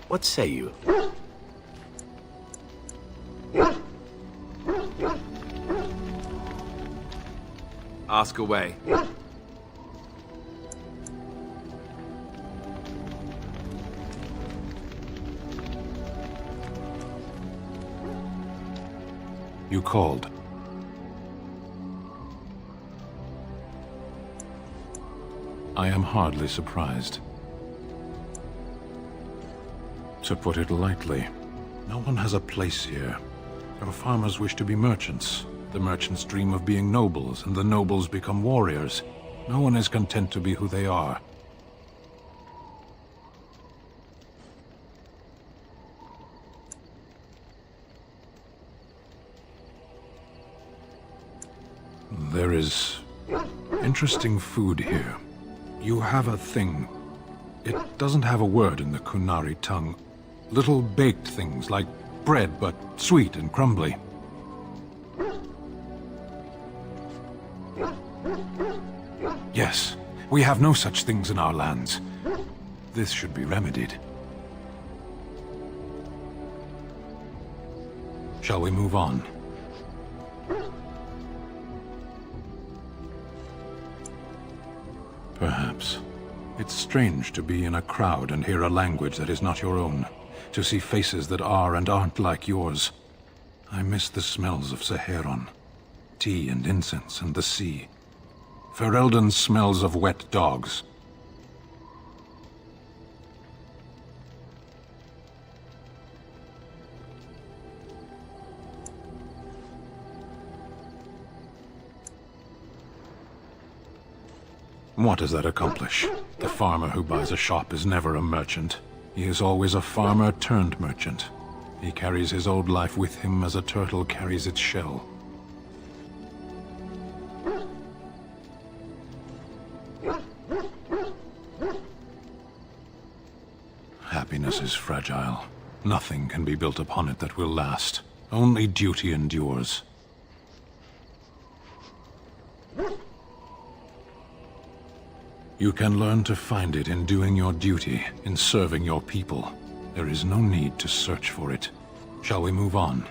What say you? Ask away. You called. I am hardly surprised. To put it lightly, no one has a place here. Our farmers wish to be merchants. The merchants dream of being nobles, and the nobles become warriors. No one is content to be who they are. There is interesting food here. You have a thing. It doesn't have a word in the Kunari tongue. Little baked things like bread, but sweet and crumbly. Yes, we have no such things in our lands. This should be remedied. Shall we move on? Perhaps. It's strange to be in a crowd and hear a language that is not your own, to see faces that are and aren't like yours. I miss the smells of Saharon, tea and incense and the sea. Ferelden smells of wet dogs. What does that accomplish? The farmer who buys a shop is never a merchant. He is always a farmer turned merchant. He carries his old life with him as a turtle carries its shell. Happiness is fragile. Nothing can be built upon it that will last. Only duty endures. You can learn to find it in doing your duty, in serving your people. There is no need to search for it. Shall we move on?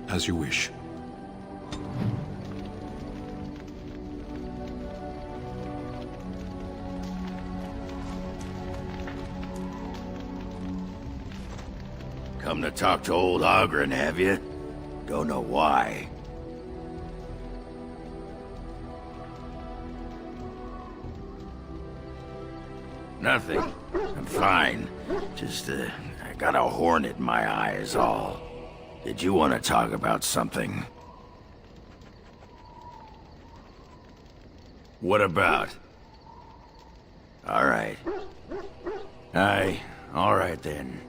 As you wish. Come to talk to old Ogren, have you? Don't know why. Nothing. I'm fine. Just, I got a hornet in my eye is all. Did you want to talk about something? What about? All right. Aye, all right then.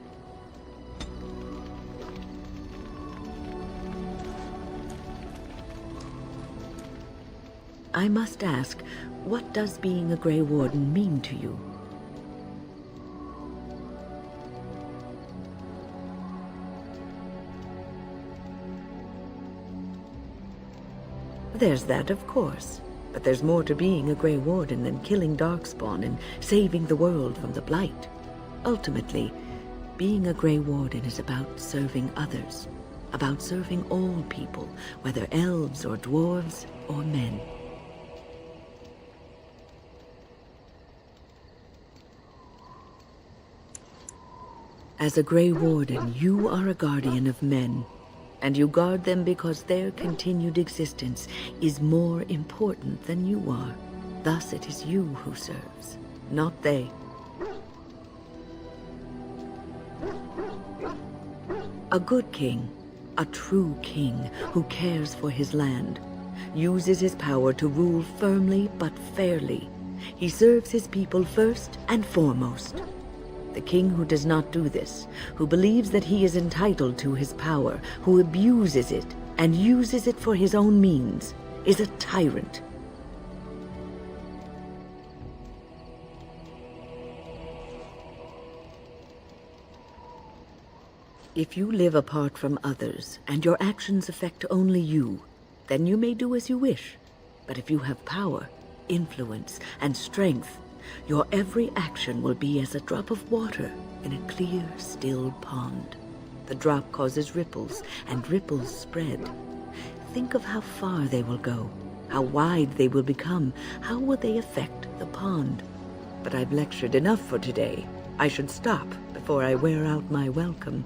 I must ask, what does being a Grey Warden mean to you? There's that, of course. But there's more to being a Grey Warden than killing Darkspawn and saving the world from the Blight. Ultimately, being a Grey Warden is about serving others. About serving all people, whether elves or dwarves or men. As a Grey Warden, you are a guardian of men. And you guard them because their continued existence is more important than you are. Thus it is you who serves, not they. A good king, a true king who cares for his land, uses his power to rule firmly but fairly. He serves his people first and foremost. The king who does not do this, who believes that he is entitled to his power, who abuses it and uses it for his own means, is a tyrant. If you live apart from others, and your actions affect only you, then you may do as you wish. But if you have power, influence, and strength, your every action will be as a drop of water in a clear, still pond. The drop causes ripples, and ripples spread. Think of how far they will go, how wide they will become, how will they affect the pond. But I've lectured enough for today. I should stop before I wear out my welcome.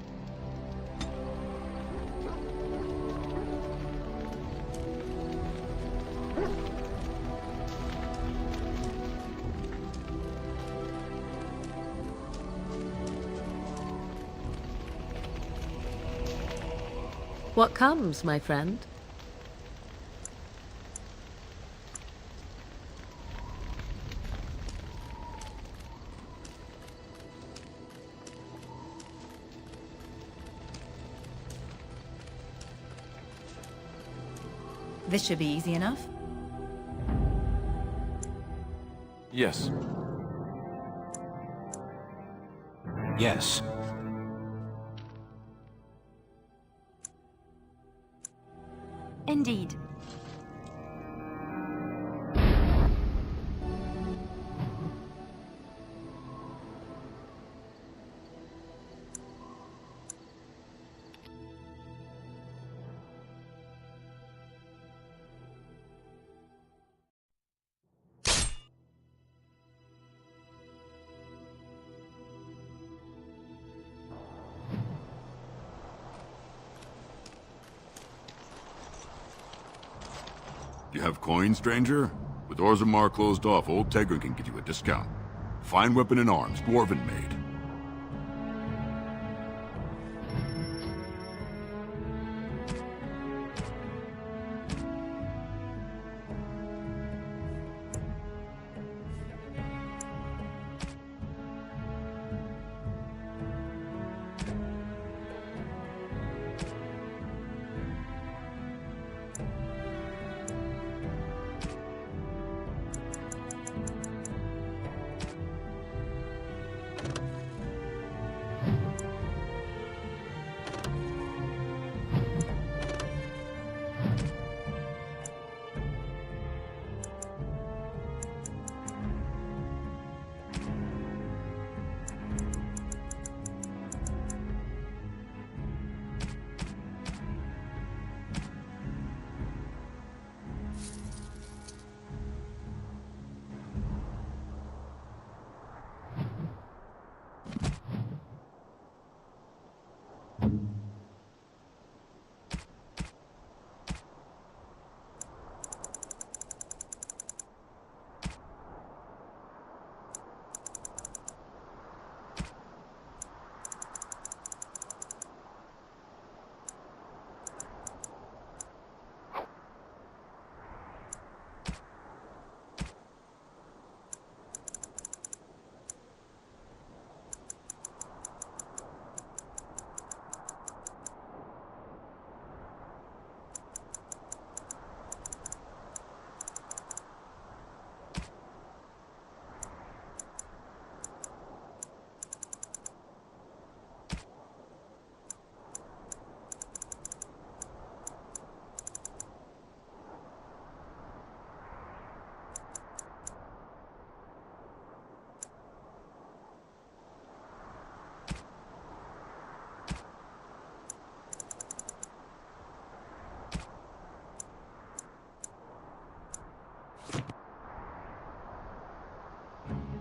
What comes, my friend? This should be easy enough. Yes. Yes. Indeed. You have coin, stranger? With Orzammar closed off, old Tegrin can get you a discount. Fine weapon and arms, dwarven made.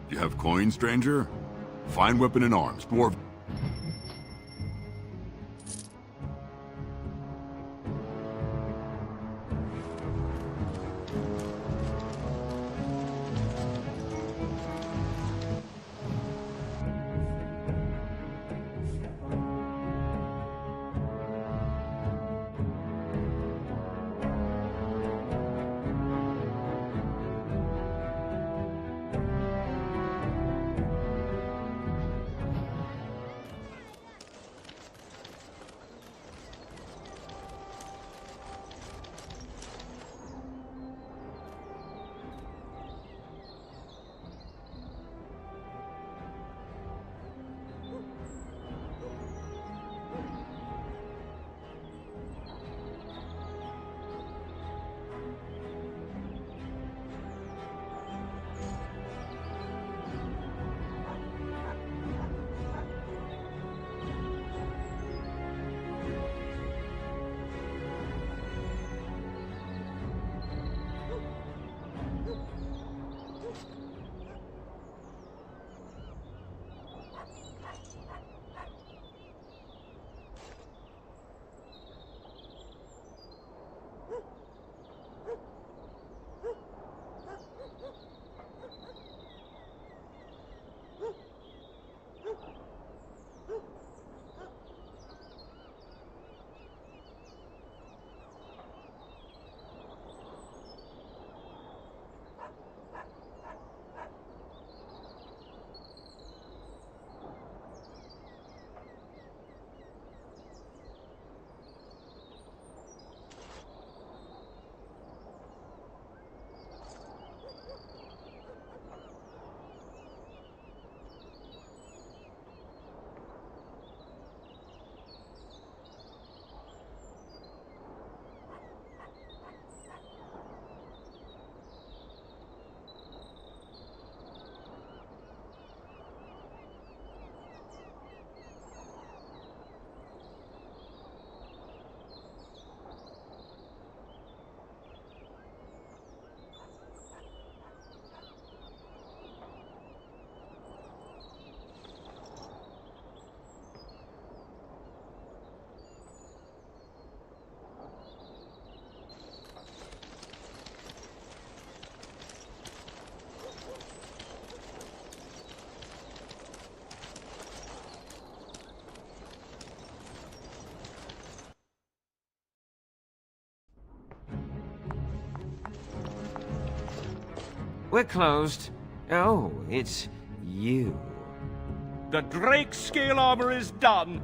You have coin, stranger? Fine weapon and arms, dwarf. we're closed. Oh, it's you. The Drake scale armor is done.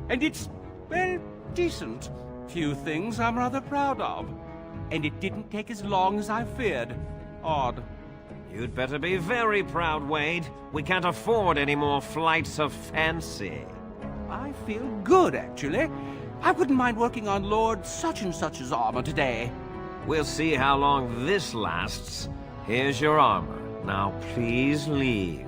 And it's, well, decent. Few things I'm rather proud of. And it didn't take as long as I feared. Odd. You'd better be very proud, Wade. We can't afford any more flights of fancy. I feel good, actually. I wouldn't mind working on Lord such-and-such's armor today. We'll see how long this lasts. Here's your armor. Now please leave.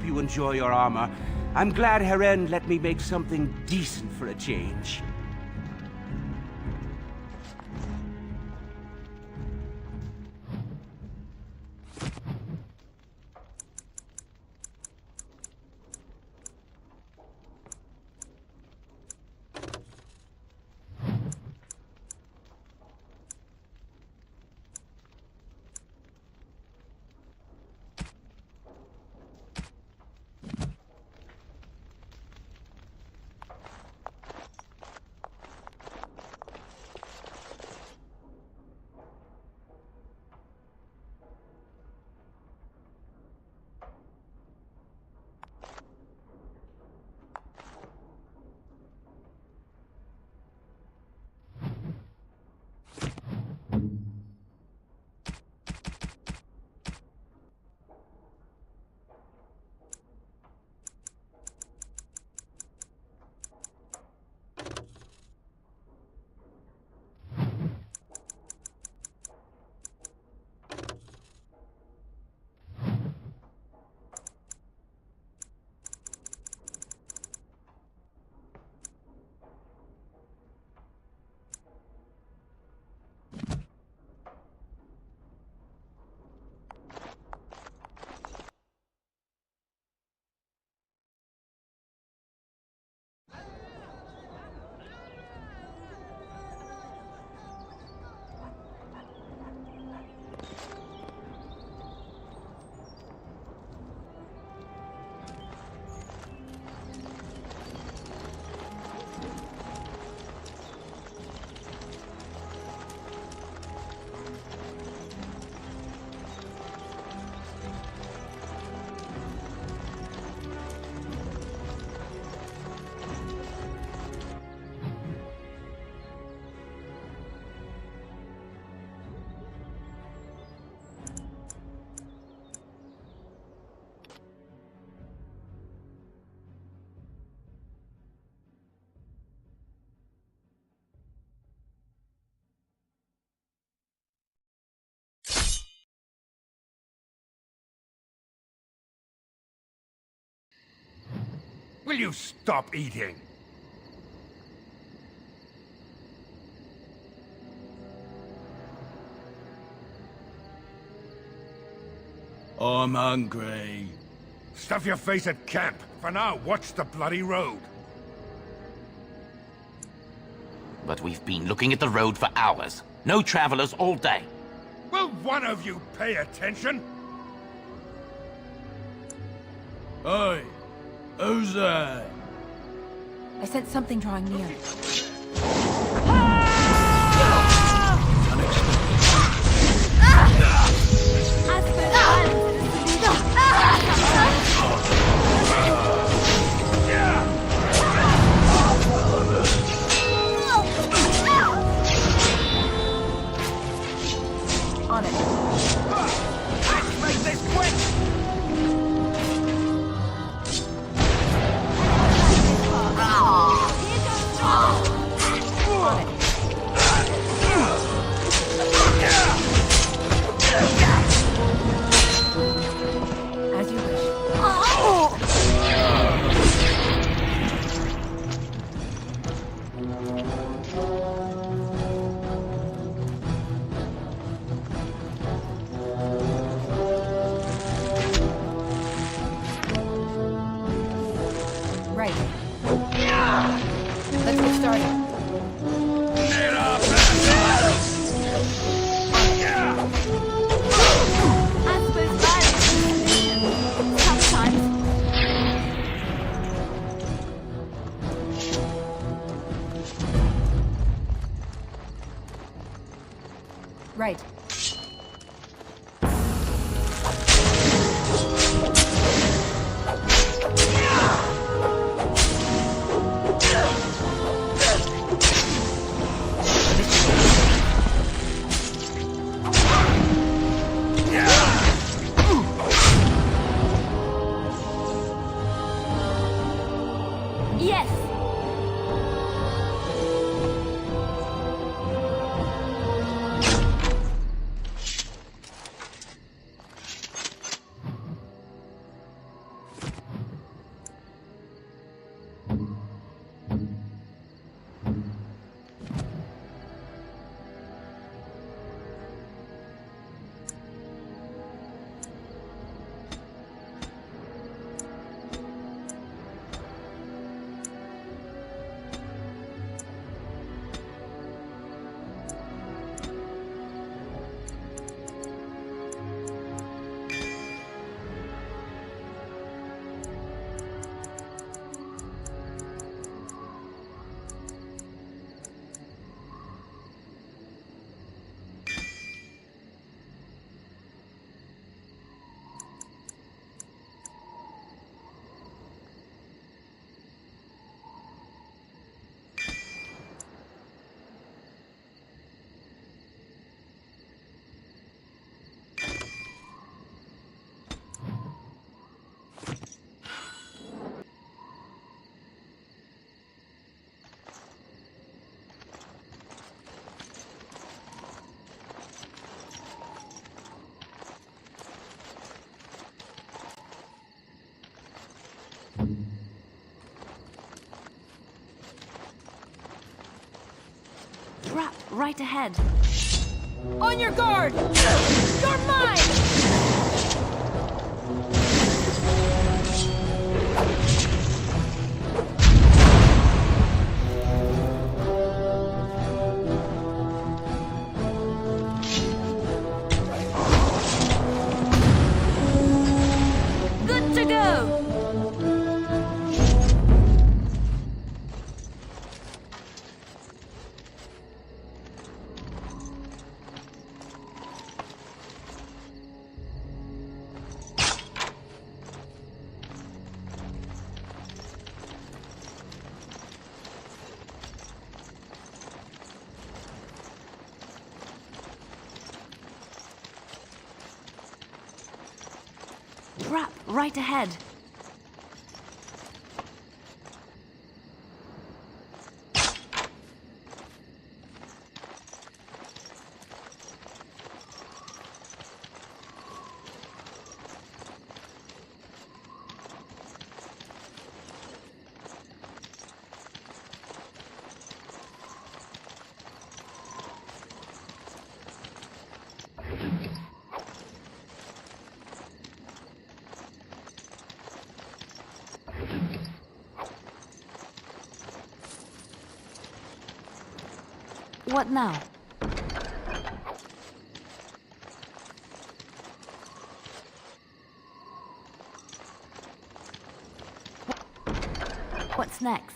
You enjoy your armor. I'm glad Heren let me make something decent for a change. Will you stop eating? I'm hungry. Stuff your face at camp. For now, watch the bloody road. But we've been looking at the road for hours. No travelers all day. Will one of you pay attention? Oi! Who's that? I sense something drawing near. On it. Let's make this quick! As you wish. Right. Let's get started. Right. Yes! Trap right ahead. On your guard! You're mine! Good to go! Trap right ahead. What now? What's next?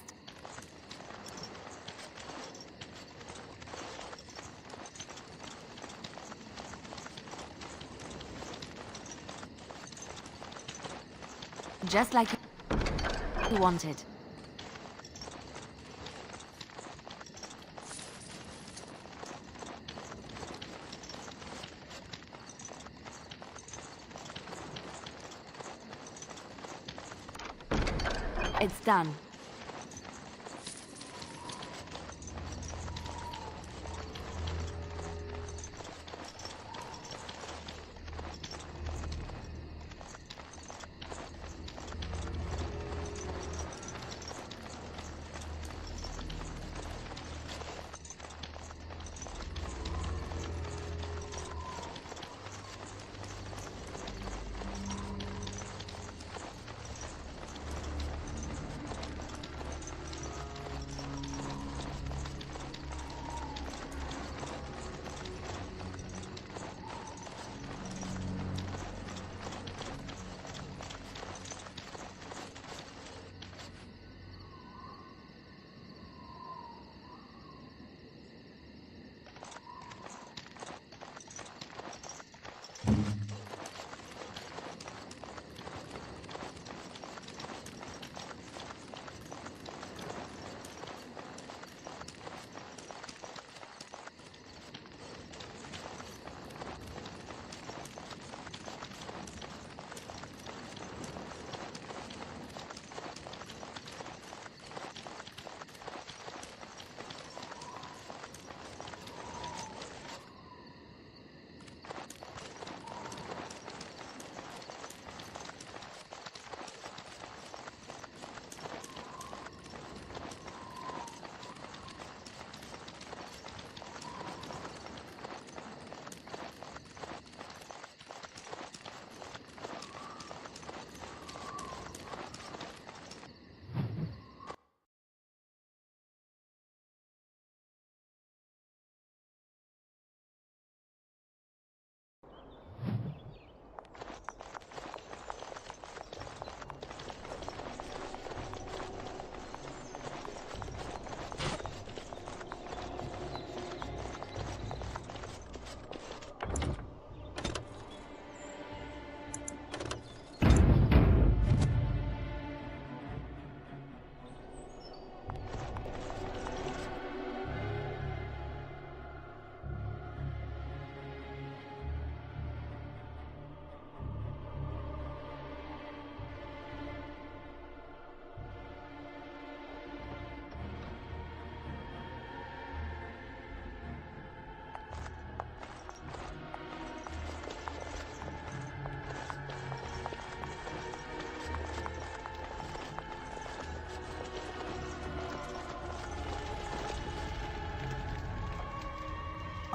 Just like you wanted. It's done.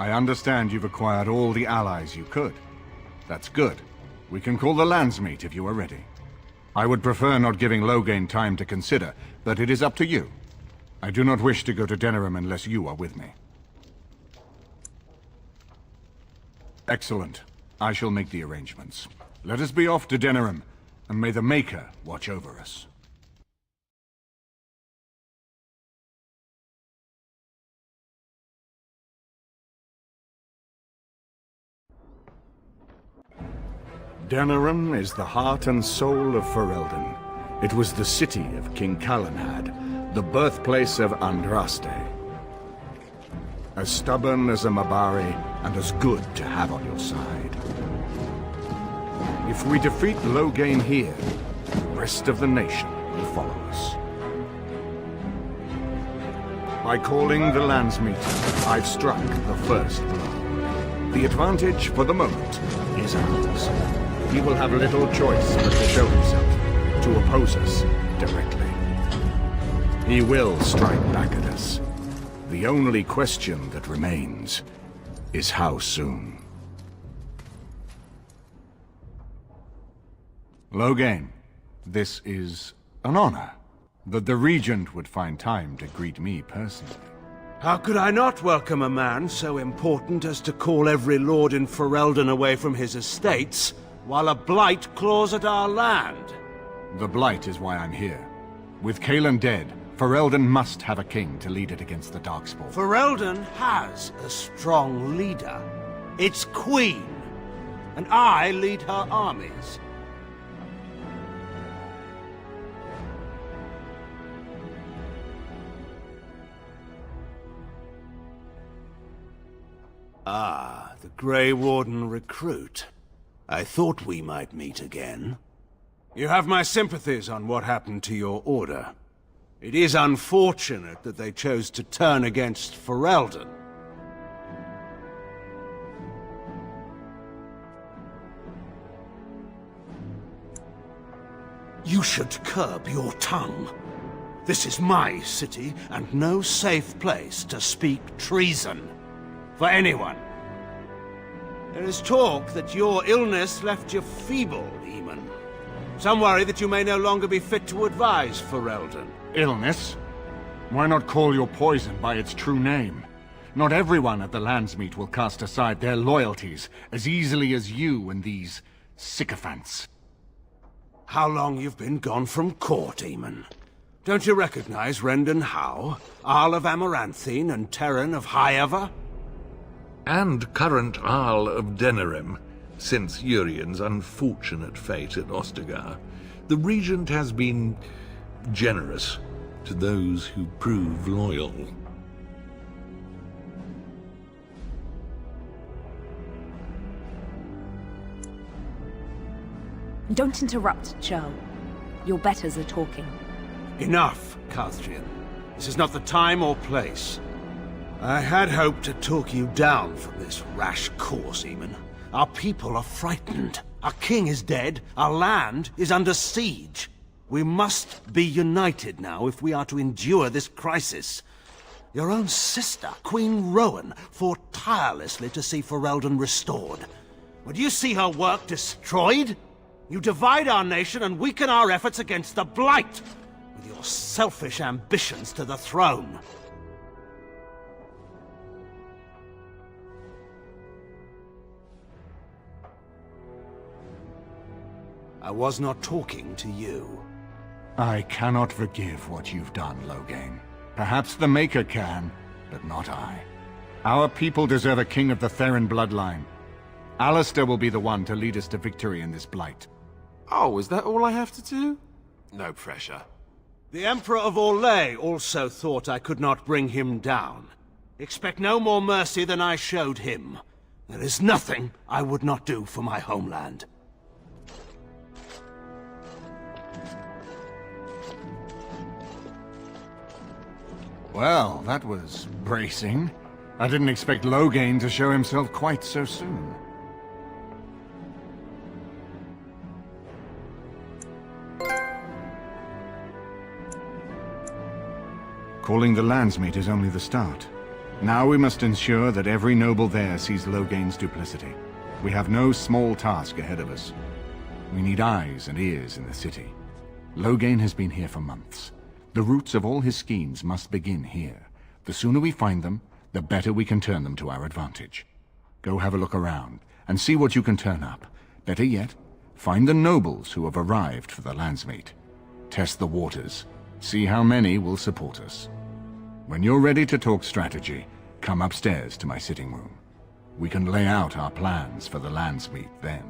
I understand you've acquired all the allies you could. That's good. We can call the landsmeet if you are ready. I would prefer not giving Loghain time to consider, but it is up to you. I do not wish to go to Denerim unless you are with me. Excellent. I shall make the arrangements. Let us be off to Denerim, and may the Maker watch over us. Denerim is the heart and soul of Ferelden. It was the city of King Calanhad, the birthplace of Andraste. As stubborn as a Mabari, and as good to have on your side. If we defeat Loghain here, the rest of the nation will follow us. By calling the landsmeet, I've struck the first blow. The advantage, for the moment, is ours. He will have little choice but to show himself, to oppose us directly. He will strike back at us. The only question that remains is how soon. Loghain, this is an honor, that the Regent would find time to greet me personally. How could I not welcome a man so important as to call every lord in Ferelden away from his estates, while a blight claws at our land? The blight is why I'm here. With Cailan dead, Ferelden must have a king to lead it against the Darkspawn. Ferelden has a strong leader. Its queen. And I lead her armies. Ah, the Grey Warden recruit. I thought we might meet again. You have my sympathies on what happened to your order. It is unfortunate that they chose to turn against Ferelden. You should curb your tongue. This is my city, and no safe place to speak treason. For anyone. There is talk that your illness left you feeble, Eamon. Some worry that you may no longer be fit to advise Ferelden. Illness? Why not call your poison by its true name? Not everyone at the Landsmeet will cast aside their loyalties as easily as you and these sycophants. How long you've been gone from court, Eamon? Don't you recognize Rendon Howe, Arl of Amaranthine, and Terran of Highever? And current Arl of Denerim, since Urien's unfortunate fate at Ostagar. The Regent has been generous to those who prove loyal. Don't interrupt, Joe. Your betters are talking. Enough, Carthrian. This is not the time or place. I had hoped to talk you down from this rash course, Eamon. Our people are frightened. Our king is dead. Our land is under siege. We must be united now if we are to endure this crisis. Your own sister, Queen Rowan, fought tirelessly to see Ferelden restored. Would you see her work destroyed? You divide our nation and weaken our efforts against the Blight, with your selfish ambitions to the throne. I was not talking to you. I cannot forgive what you've done, Loghain. Perhaps the Maker can, but not I. Our people deserve a king of the Theron bloodline. Alistair will be the one to lead us to victory in this blight. Oh, is that all I have to do? No pressure. The Emperor of Orlais also thought I could not bring him down. Expect no more mercy than I showed him. There is nothing I would not do for my homeland. Well, that was bracing. I didn't expect Loghain to show himself quite so soon. Calling the Landsmeet is only the start. Now we must ensure that every noble there sees Loghain's duplicity. We have no small task ahead of us. We need eyes and ears in the city. Loghain has been here for months. The roots of all his schemes must begin here. The sooner we find them, the better we can turn them to our advantage. Go have a look around, and see what you can turn up. Better yet, find the nobles who have arrived for the Landsmeet. Test the waters. See how many will support us. When you're ready to talk strategy, come upstairs to my sitting room. We can lay out our plans for the Landsmeet then.